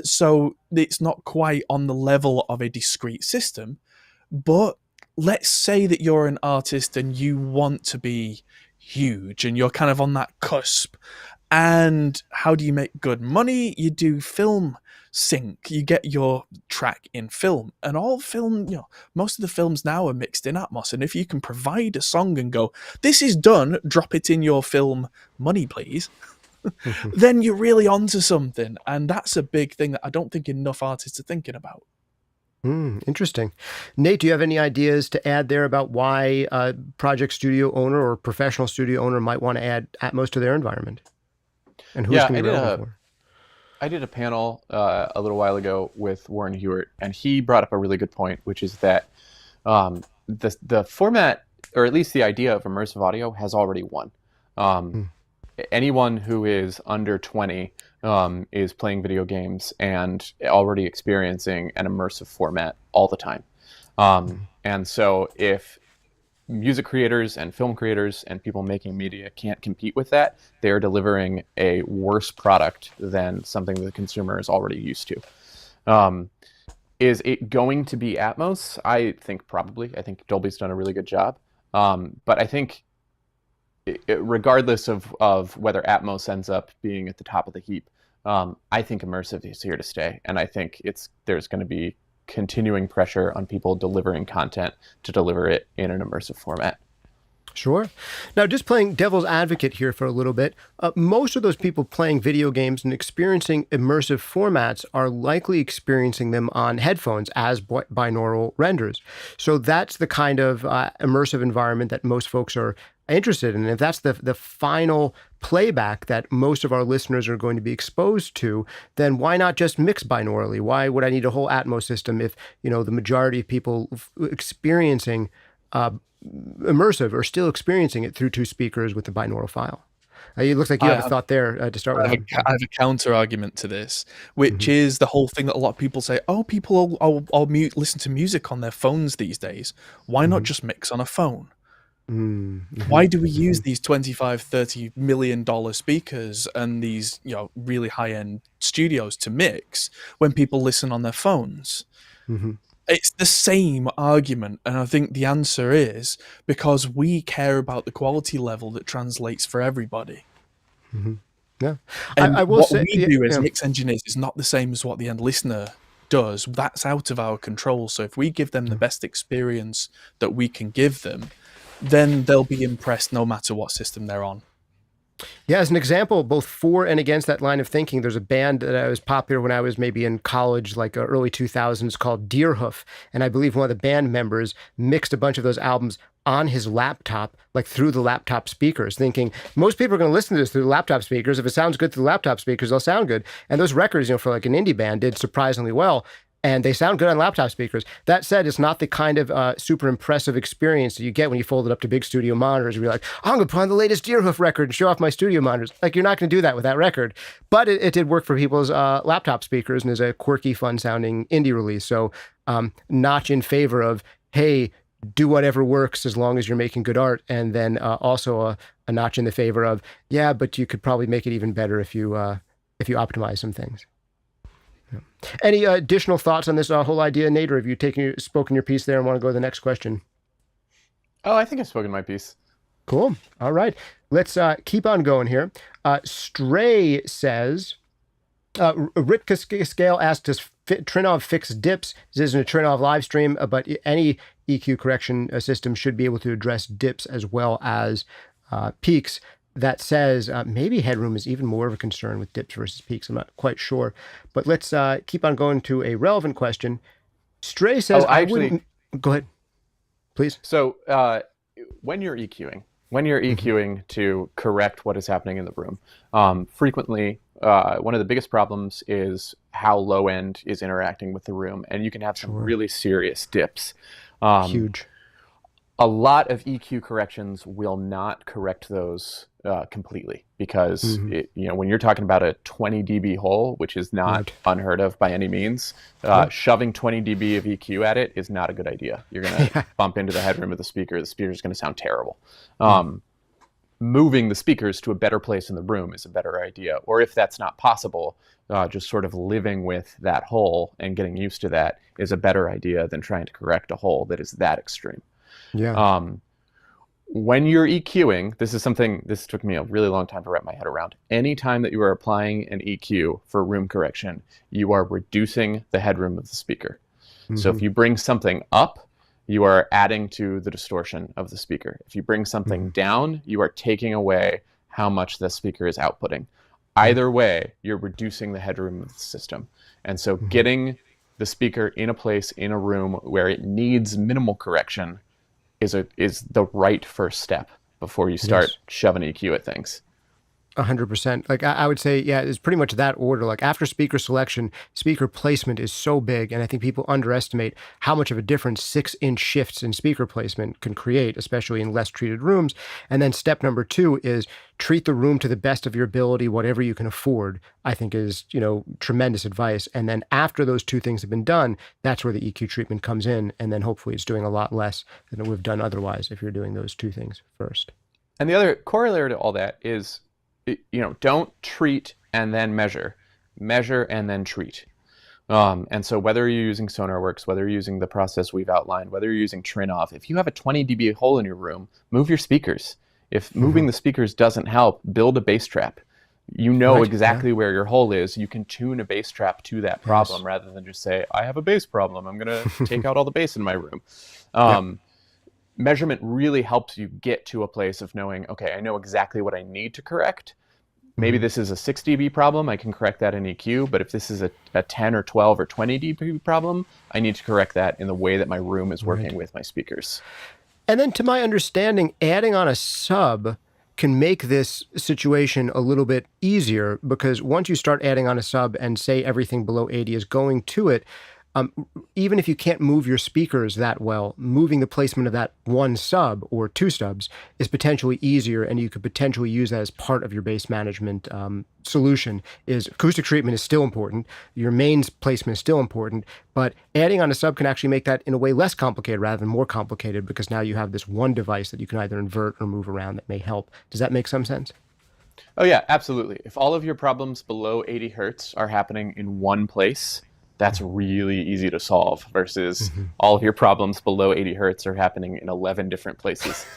so it's not quite on the level of a discrete system, but let's say that you're an artist and you want to be huge and you're kind of on that cusp And how do you make good money? You do film sync. You get your track in film, and all film, most of the films now are mixed in Atmos. And if you can provide a song and go, this is done, drop it in your film, money please, then you're really onto something. And that's a big thing that I don't think enough artists are thinking about. Interesting. Nate, do you have any ideas to add there about why a project studio owner or professional studio owner might want to add Atmos to their environment? And who's going to be relevant for? I did a panel a little while ago with Warren Hewart, and he brought up a really good point, which is that the format, or at least the idea of immersive audio, has already won. Anyone who is under 20 is playing video games and already experiencing an immersive format all the time. And so if music creators and film creators and people making media can't compete with that, they're delivering a worse product than something that the consumer is already used to. Is it going to be Atmos? I think probably. I think Dolby's done a really good job. But I think regardless of whether Atmos ends up being at the top of the heap, I think immersive is here to stay. And I think there's going to be continuing pressure on people delivering content to deliver it in an immersive format. Sure. Now, just playing devil's advocate here for a little bit, most of those people playing video games and experiencing immersive formats are likely experiencing them on headphones as binaural renders. So that's the kind of immersive environment that most folks are interested in. If that's the final playback that most of our listeners are going to be exposed to, then why not just mix binaurally? Why would I need a whole Atmos system if, the majority of people experiencing immersive are still experiencing it through two speakers with the binaural file? It looks like you have a thought there to start with. I have a counter argument to this, which is the whole thing that a lot of people say, people all listen to music on their phones these days. Why not just mix on a phone? Why do we use these $25-30 million speakers and these really high-end studios to mix when people listen on their phones? It's the same argument, and I think the answer is because we care about the quality level that translates for everybody. Yeah, and I will what say we do as mix engineers is not the same as what the end listener does. That's out of our control. So if we give them the best experience that we can give them, then they'll be impressed no matter what system they're on. Yeah, as an example, both for and against that line of thinking, there's a band that was popular when I was maybe in college, like early 2000s, called Deerhoof. And I believe one of the band members mixed a bunch of those albums on his laptop, like through the laptop speakers, thinking most people are going to listen to this through the laptop speakers. If it sounds good through the laptop speakers, they'll sound good. And those records, for like an indie band, did surprisingly well. And they sound good on laptop speakers. That said, it's not the kind of super impressive experience that you get when you fold it up to big studio monitors where you're like, I'm going to put on the latest Deerhoof record and show off my studio monitors. Like, you're not going to do that with that record. But it did work for people's laptop speakers and is a quirky, fun-sounding indie release. So notch in favor of, hey, do whatever works as long as you're making good art. And then also a notch in the favor of, yeah, but you could probably make it even better if you optimize some things. Any additional thoughts on this whole idea, Nate, or have you spoken your piece there and want to go to the next question? Oh, I think I've spoken my piece. Cool. All right. Let's keep on going here. Stray says, Ritka Scale asked, does Trinov fix dips? This isn't a Trinov live stream, but any EQ correction system should be able to address dips as well as peaks. That says maybe headroom is even more of a concern with dips versus peaks. I'm not quite sure. But let's keep on going to a relevant question. Stray says, Go ahead, please. So when you're EQing to correct what is happening in the room, frequently one of the biggest problems is how low end is interacting with the room. And you can have some really serious dips. Huge. A lot of EQ corrections will not correct those completely because when you're talking about a 20 dB hole, which is not unheard of by any means, shoving 20 dB of EQ at it is not a good idea. You're going to bump into the headroom of the speaker. The speaker is going to sound terrible. Moving the speakers to a better place in the room is a better idea. Or if that's not possible, just sort of living with that hole and getting used to that is a better idea than trying to correct a hole that is that extreme. Yeah. when you're EQing, this took me a really long time to wrap my head around. Anytime that you are applying an EQ for room correction, you are reducing the headroom of the speaker. So if you bring something up, you are adding to the distortion of the speaker. If you bring something down, you are taking away how much the speaker is outputting. Either way, you're reducing the headroom of the system. And so getting the speaker in a place, in a room where it needs minimal correction is the right first step before you start shoving EQ at things. 100%. Like I would say, yeah, it's pretty much that order. Like after speaker selection, speaker placement is so big. And I think people underestimate how much of a difference 6-inch shifts in speaker placement can create, especially in less treated rooms. And then step number 2 is treat the room to the best of your ability, whatever you can afford, I think is, tremendous advice. And then after those 2 things have been done, that's where the EQ treatment comes in. And then hopefully it's doing a lot less than it would have done otherwise if you're doing those 2 things first. And the other corollary to all that is, don't treat and then measure and then treat. And so whether you're using Sonar Works, whether you're using the process we've outlined, whether you're using Trinov, if you have a 20 dB hole in your room, move your speakers. If moving the speakers doesn't help, build a bass trap. Exactly where your hole is. You can tune a bass trap to that problem rather than just say, I have a bass problem. I'm going to take out all the bass in my room. Measurement really helps you get to a place of knowing, okay, I know exactly what I need to correct. Maybe this is a 6 dB problem, I can correct that in EQ, but if this is a 10 or 12 or 20 dB problem, I need to correct that in the way that my room is working with my speakers. And then to my understanding, adding on a sub can make this situation a little bit easier, because once you start adding on a sub and say everything below 80 is going to it, even if you can't move your speakers that well, moving the placement of that 1 sub or 2 stubs is potentially easier, and you could potentially use that as part of your bass management solution. Is acoustic treatment is still important, your mains placement is still important, but adding on a sub can actually make that in a way less complicated rather than more complicated, because now you have this one device that you can either invert or move around that may help. Does that make some sense? Oh yeah, absolutely. If all of your problems below 80 hertz are happening in one place, that's really easy to solve versus all of your problems below 80 hertz are happening in 11 different places.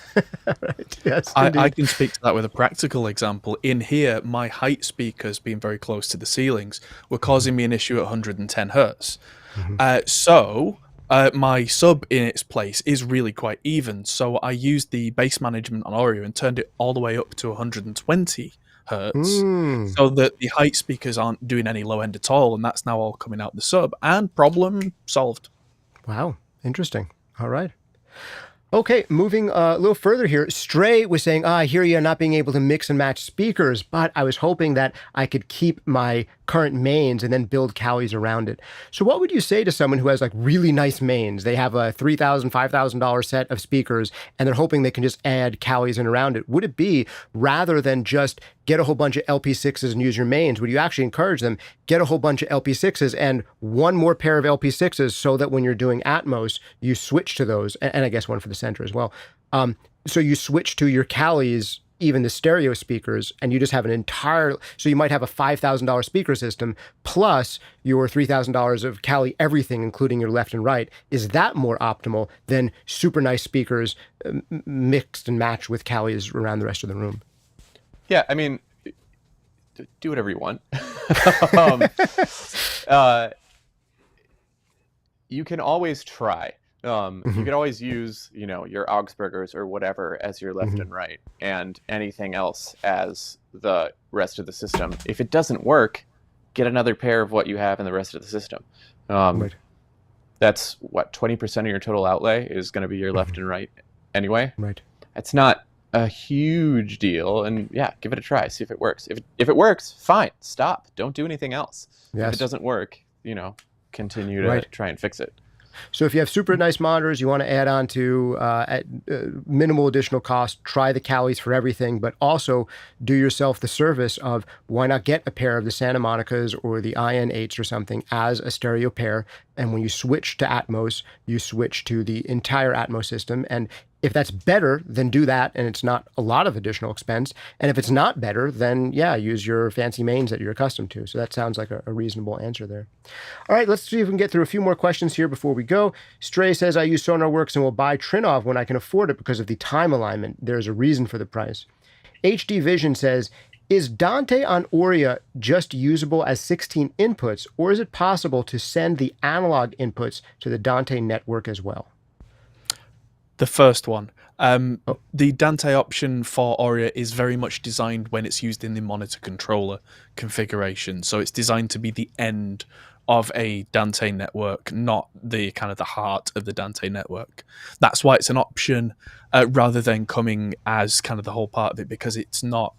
Right. Yes, I can speak to that with a practical example. In here, my height speakers being very close to the ceilings were causing me an issue at 110 hertz. So my sub in its place is really quite even. So I used the bass management on Oreo and turned it all the way up to 120 hertz, so that the height speakers aren't doing any low end at all, and that's now all coming out the sub, and problem solved. Wow, interesting. All right. Okay, moving a little further here. Stray was saying, I hear you're not being able to mix and match speakers, but I was hoping that I could keep my current mains and then build Calis around it. So what would you say to someone who has like really nice mains? They have a $3,000, $5,000 set of speakers, and they're hoping they can just add Calis in around it. Would it be, rather than just get a whole bunch of LP6s and use your mains, would you actually encourage them, get a whole bunch of LP6s and one more pair of LP6s so that when you're doing Atmos, you switch to those, and I guess one for the center as well. So you switch to your Calis, even the stereo speakers, and you just have an entire, so you might have a $5,000 speaker system plus your $3,000 of Cali everything, including your left and right. Is that more optimal than super nice speakers mixed and matched with Calis around the rest of the room? Yeah, I mean, do whatever you want. You can always try. You can always use, your Augsburgers or whatever as your left and right, and anything else as the rest of the system. If it doesn't work, get another pair of what you have in the rest of the system. Right. That's what 20% of your total outlay is going to be your left and right anyway. Right. It's not a huge deal, and yeah, give it a try, see if it works. If it works, fine, stop, don't do anything else. Yes. If it doesn't work, continue to try and fix it. So if you have super nice monitors, you want to add on to at minimal additional cost, try the Calis for everything, but also do yourself the service of why not get a pair of the Santa Monicas or the IN8s or something as a stereo pair. And when you switch to Atmos, you switch to the entire Atmos system. And If that's better, then do that, and it's not a lot of additional expense. And if it's not better, then yeah, use your fancy mains that you're accustomed to. So that sounds like a reasonable answer there. All right, let's see if we can get through a few more questions here before we go. Stray says, I use Sonar Works and will buy Trinov when I can afford it because of the time alignment. There's a reason for the price. HD Vision says, is Dante on Aurea just usable as 16 inputs, or is it possible to send the analog inputs to the Dante network as well? The first one. The Dante option for Aurea is very much designed when it's used in the monitor controller configuration. So it's designed to be the end of a Dante network, not the kind of the heart of the Dante network. That's why it's an option rather than coming as kind of the whole part of it, because it's not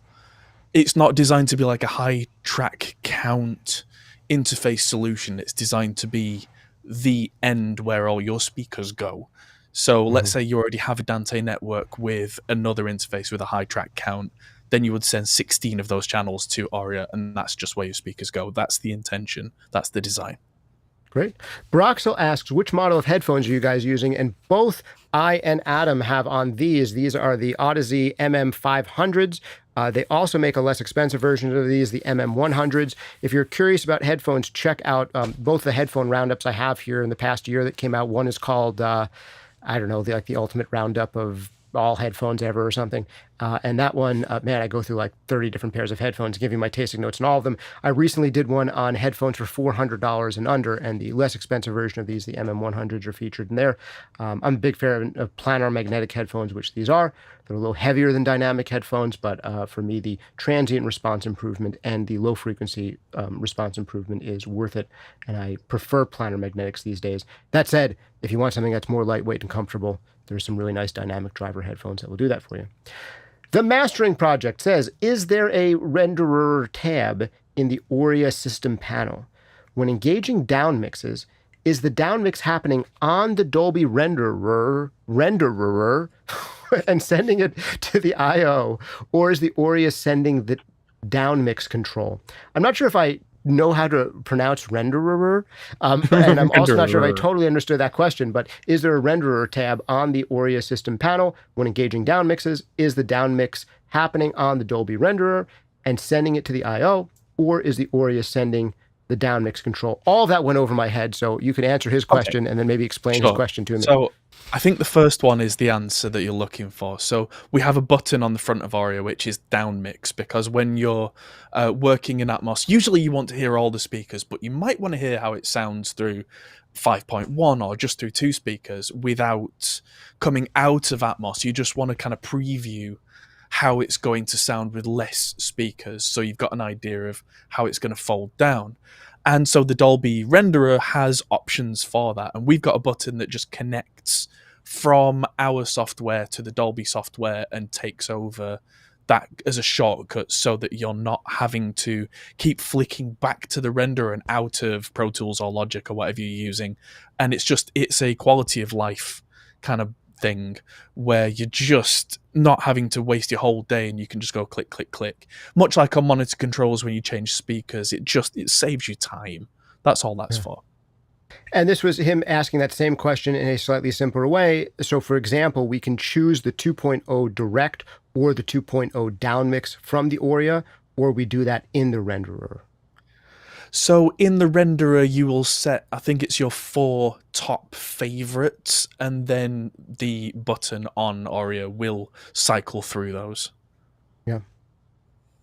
designed to be like a high track count interface solution. It's designed to be the end where all your speakers go. So let's say you already have a Dante network with another interface with a high track count, then you would send 16 of those channels to Aurea, and that's just where your speakers go. That's the intention. That's the design. Great. Broxel asks, which model of headphones are you guys using? And both I and Adam have on these. These are the Odyssey MM500s. They also make a less expensive version of these, the MM100s. If you're curious about headphones, check out both the headphone roundups I have here in the past year that came out. One is called... I don't know, the ultimate roundup of all headphones ever or something. And that one, man, I go through like 30 different pairs of headphones, give you my tasting notes on all of them. I recently did one on headphones for $400 and under, and the less expensive version of these, the MM100s, are featured in there. I'm a big fan of planar magnetic headphones, which these are. They're a little heavier than dynamic headphones, but for me, the transient response improvement and the low frequency response improvement is worth it. And I prefer planar magnetics these days. That said, if you want something that's more lightweight and comfortable, there's some really nice dynamic driver headphones that will do that for you. The Mastering Project says, is there a renderer tab in the Aurea system panel? When engaging down mixes, is the down mix happening on the Dolby renderer and sending it to the I/O, or is the Aurea sending the down mix control? I'm not sure if I know how to pronounce renderer, and I'm also not sure if I totally understood that question, but is there a renderer tab on the Aurea system panel when engaging down mixes? Is the down mix happening on the Dolby renderer and sending it to the I/O, or is the Aurea sending the down mix control? All of that went over my head, so you can answer his question and then maybe explain his question to me. So I think the first one is the answer that you're looking for. So we have a button on the front of Aurea which is down mix, because when you're working in Atmos, usually you want to hear all the speakers, but you might want to hear how it sounds through 5.1 or just through 2 speakers without coming out of Atmos. You just want to kind of preview how it's going to sound with less speakers, so you've got an idea of how it's going to fold down. And so the Dolby renderer has options for that, and we've got a button that just connects from our software to the Dolby software and takes over that as a shortcut, so that you're not having to keep flicking back to the renderer and out of Pro Tools or Logic or whatever you're using. And it's a quality of life kind of thing where you're just not having to waste your whole day, and you can just go click, click, click. Much like on monitor controls when you change speakers, it saves you time. That's all that's for. And this was him asking that same question in a slightly simpler way. So for example, we can choose the 2.0 direct or the 2.0 down mix from the Aurea, or we do that in the renderer. So in the renderer, you will set, I think it's your 4 top favorites, and then the button on Aurea will cycle through those. Yeah.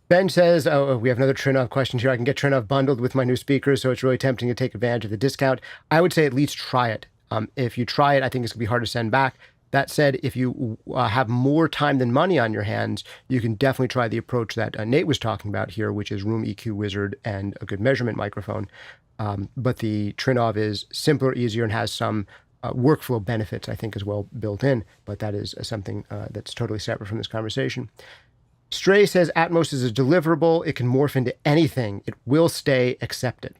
Ben says, oh, we have another Trinov question here. I can get Trinov bundled with my new speakers, so it's really tempting to take advantage of the discount. I would say at least try it. If you try it, I think it's going to be hard to send back. That said, if you have more time than money on your hands, you can definitely try the approach that Nate was talking about here, which is Room EQ Wizard and a good measurement microphone. But the Trinov is simpler, easier, and has some workflow benefits, I think, as well built in. But that is something that's totally separate from this conversation. Stray says Atmos is a deliverable. It can morph into anything. It will stay accepted.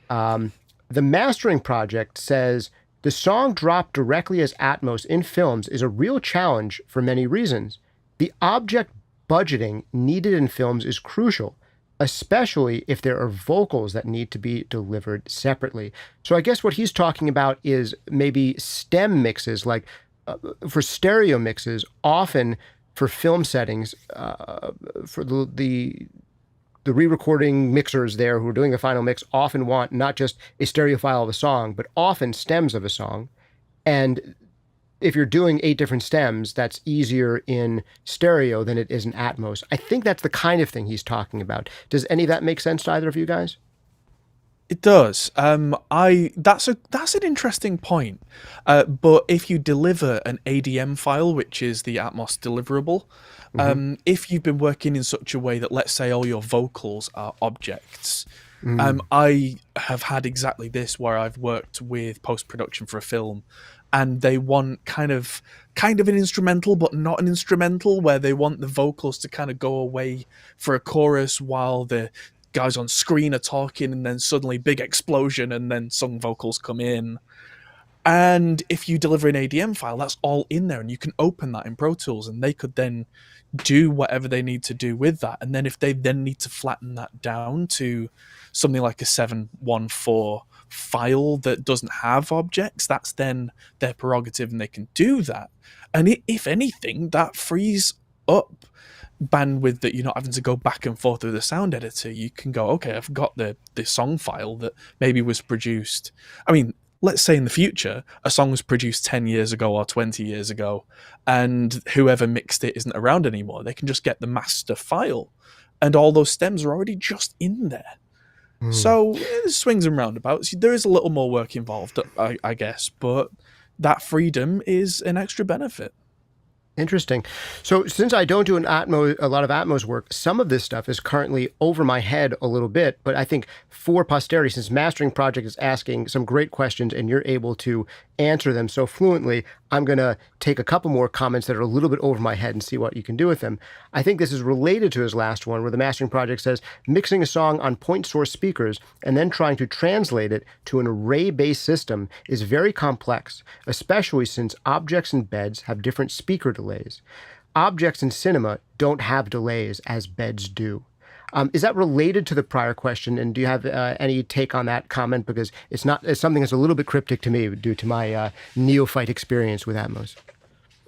The Mastering Project says, the song dropped directly as Atmos in films is a real challenge for many reasons. The object budgeting needed in films is crucial, especially if there are vocals that need to be delivered separately. So I guess what he's talking about is maybe stem mixes, like for stereo mixes, often for film settings, for the re-recording mixers there who are doing the final mix often want not just a stereo file of a song, but often stems of a song. And if you're doing 8 different stems, that's easier in stereo than it is in Atmos. I think that's the kind of thing he's talking about. Does any of that make sense to either of you guys? It does. That's an interesting point. But if you deliver an ADM file, which is the Atmos deliverable, if you've been working in such a way that, let's say, all your vocals are objects, I have had exactly this where I've worked with post-production for a film, and they want kind of an instrumental, but not an instrumental, where they want the vocals to kind of go away for a chorus while the guys on screen are talking, and then suddenly big explosion, and then some vocals come in. And if you deliver an ADM file, that's all in there, and you can open that in Pro Tools, and they could then do whatever they need to do with that. And then if they then need to flatten that down to something like a 714 file that doesn't have objects, that's then their prerogative, and they can do that. And if anything, that frees up bandwidth that you're not having to go back and forth with the sound editor. You can go, okay, I've got the song file that maybe was produced. I mean, let's say in the future, a song was produced 10 years ago or 20 years ago, and whoever mixed it isn't around anymore. They can just get the master file, and all those stems are already just in there. So swings and roundabouts. There is a little more work involved, I guess, but that freedom is an extra benefit. Interesting. So since I don't do a lot of Atmos work, some of this stuff is currently over my head a little bit, but I think for posterity, since Mastering Project is asking some great questions and you're able to answer them so fluently, I'm going to take a couple more comments that are a little bit over my head and see what you can do with them. I think this is related to his last one, where the Mastering Project says, mixing a song on point source speakers and then trying to translate it to an array-based system is very complex, especially since objects and beds have different speaker delays. Objects in cinema don't have delays as beds do. Is that related to the prior question? And do you have any take on that comment? Because it's something that's a little bit cryptic to me due to my neophyte experience with Atmos.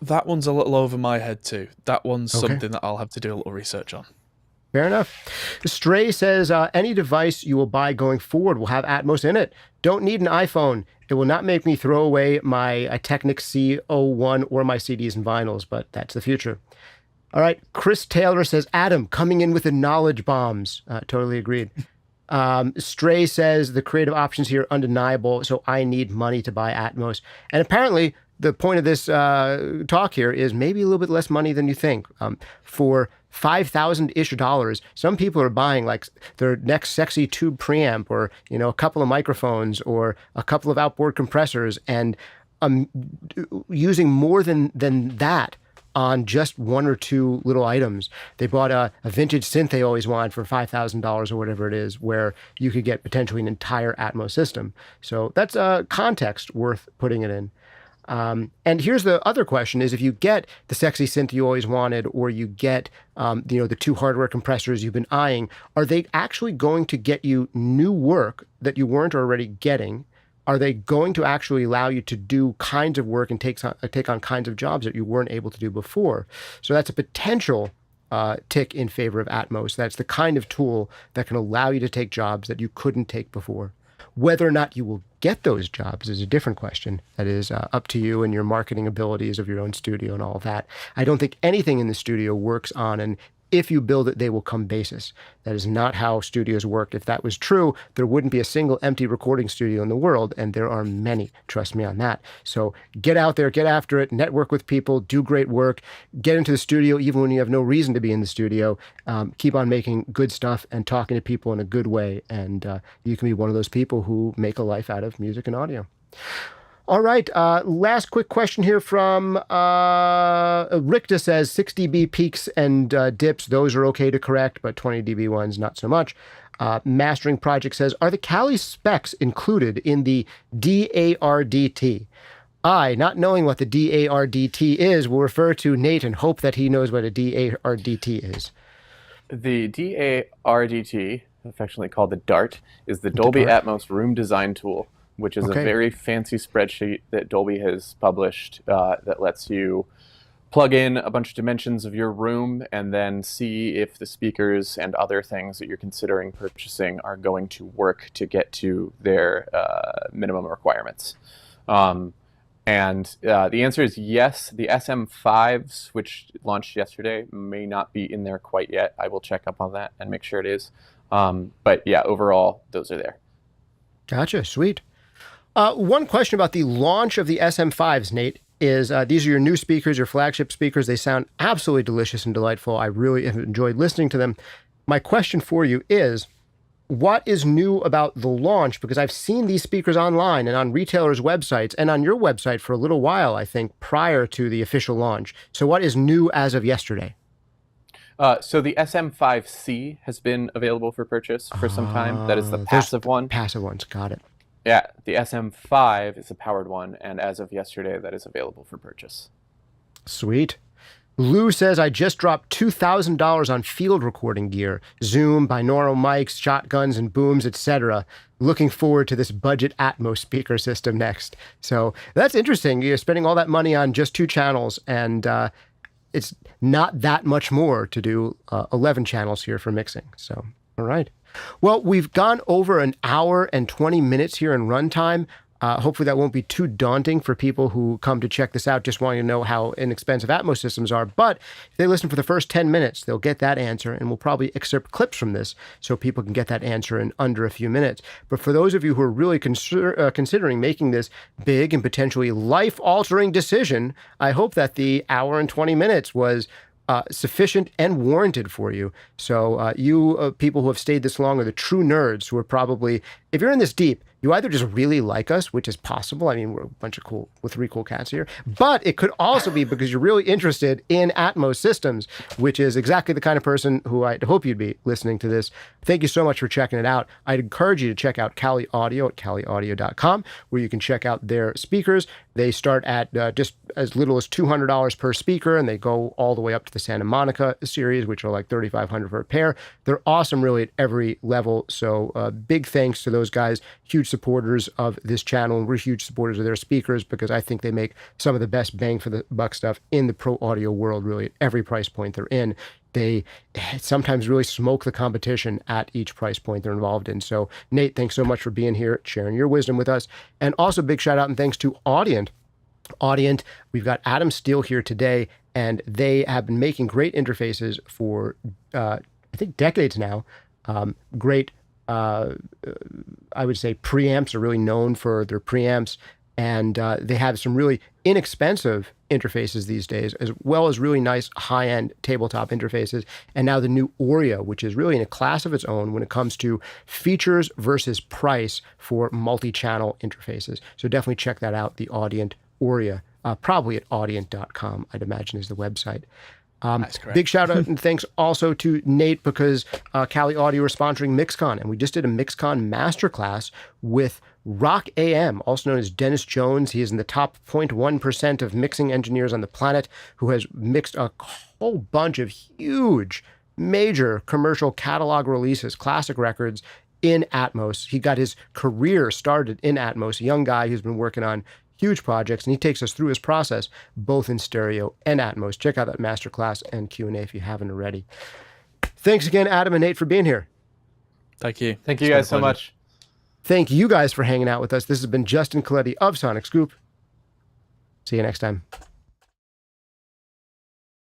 That one's a little over my head too. That one's something that I'll have to do a little research on. Fair enough. Stray says, any device you will buy going forward will have Atmos in it. Don't need an iPhone. It will not make me throw away my Technics C01 or my CDs and vinyls, but that's the future. All right. Chris Taylor says, Adam, coming in with the knowledge bombs. Totally agreed. Stray says, the creative options here are undeniable, so I need money to buy Atmos. And apparently, the point of this talk here is maybe a little bit less money than you think. For $5,000-ish, some people are buying like their next sexy tube preamp, or a couple of microphones, or a couple of outboard compressors, and using more than that on just one or two little items. They bought a vintage synth they always wanted for $5,000 or whatever it is, where you could get potentially an entire Atmos system. So that's a context worth putting it in. And here's the other question is, if you get the sexy synth you always wanted, or you get, the two hardware compressors you've been eyeing, are they actually going to get you new work that you weren't already getting? Are they going to actually allow you to do kinds of work and take on kinds of jobs that you weren't able to do before? So that's a potential tick in favor of Atmos. That's the kind of tool that can allow you to take jobs that you couldn't take before. Whether or not you will get those jobs is a different question. That is up to you and your marketing abilities of your own studio and all of that. I don't think anything in the studio works on an if you build it, they will come basis. That is not how studios work. If that was true, there wouldn't be a single empty recording studio in the world, and there are many. Trust me on that. So get out there, get after it, network with people, do great work, get into the studio even when you have no reason to be in the studio. Keep on making good stuff and talking to people in a good way, and you can be one of those people who make a life out of music and audio. All right, last quick question here from Ricta says 6 dB peaks and dips, those are okay to correct, but 20 dB ones, not so much. Mastering Project says, are the Kali specs included in the DARDT? I, not knowing what the DARDT is, will refer to Nate and hope that he knows what a DARDT is. The DARDT, affectionately called the DART, is the Dolby Atmos room design tool. which is Okay. a very fancy spreadsheet that Dolby has published that lets you plug in a bunch of dimensions of your room and then see if the speakers and other things that you're considering purchasing are going to work to get to their minimum requirements. And the answer is yes. The SM5s, which launched yesterday, may not be in there quite yet. I will check up on that and make sure it is. But yeah, overall, those are there. Gotcha. Sweet. One question about the launch of the SM5s, Nate, is these are your new speakers, your flagship speakers. They sound absolutely delicious and delightful. I really have enjoyed listening to them. My question for you is, what is new about the launch? Because I've seen these speakers online and on retailers' websites and on your website for a little while, I think, prior to the official launch. So what is new as of yesterday? So the SM5C has been available for purchase for some time. That is the passive one. Passive ones, got it. Yeah, the SM5 is a powered one, and as of yesterday, that is available for purchase. Sweet. Lou says, I just dropped $2,000 on field recording gear, Zoom, binaural mics, shotguns, and booms, etc. Looking forward to this budget Atmos speaker system next. So that's interesting. You're spending all that money on just 2 channels, and it's not that much more to do 11 channels here for mixing. So, all right. Well, we've gone over an hour and 20 minutes here in runtime. Hopefully that won't be too daunting for people who come to check this out just wanting to know how inexpensive Atmos systems are. But if they listen for the first 10 minutes, they'll get that answer, and we'll probably excerpt clips from this so people can get that answer in under a few minutes. But for those of you who are really considering making this big and potentially life-altering decision, I hope that the hour and 20 minutes was sufficient and warranted for you. So you people who have stayed this long are the true nerds who are probably, if you're in this deep, you either just really like us, which is possible. I mean, we're a bunch of with 3 cool cats here. But it could also be because you're really interested in Atmos systems, which is exactly the kind of person who I'd hope you'd be listening to this. Thank you so much for checking it out. I'd encourage you to check out Kali Audio at kaliaudio.com, where you can check out their speakers. They start at just as little as $200 per speaker, and they go all the way up to the Santa Monica series, which are like $3,500 for a pair. They're awesome, really, at every level. So big thanks to those guys. Huge supporters of this channel, and we're huge supporters of their speakers because I think they make some of the best bang for the buck stuff in the pro audio world, really, at every price point they're in. They sometimes really smoke the competition at each price point they're involved in. So, Nate, thanks so much for being here, sharing your wisdom with us. And also big shout out and thanks to Audient. Audient, we've got Adam Steele here today, and they have been making great interfaces for, I think, decades now. Great I would say preamps are really known for their preamps, and they have some really inexpensive interfaces these days, as well as really nice high-end tabletop interfaces. And now the new Aurea, which is really in a class of its own when it comes to features versus price for multi-channel interfaces. So definitely check that out, the Audient Aurea, probably at audient.com, I'd imagine is the website. That's correct. Big shout out and thanks also to Nate because Kali Audio is sponsoring MixCon, and we just did a MixCon masterclass with Rock AM, also known as Dennis Jones. He is in the top 0.1% of mixing engineers on the planet, who has mixed a whole bunch of huge, major commercial catalog releases, classic records in Atmos. He got his career started in Atmos, a young guy who's been working on huge projects, and he takes us through his process, both in stereo and Atmos. Check out that masterclass and Q&A if you haven't already. Thanks again, Adam and Nate, for being here. Thank you. Thank you guys so much. Thank you guys for hanging out with us. This has been Justin Coletti of SonicScoop. See you next time.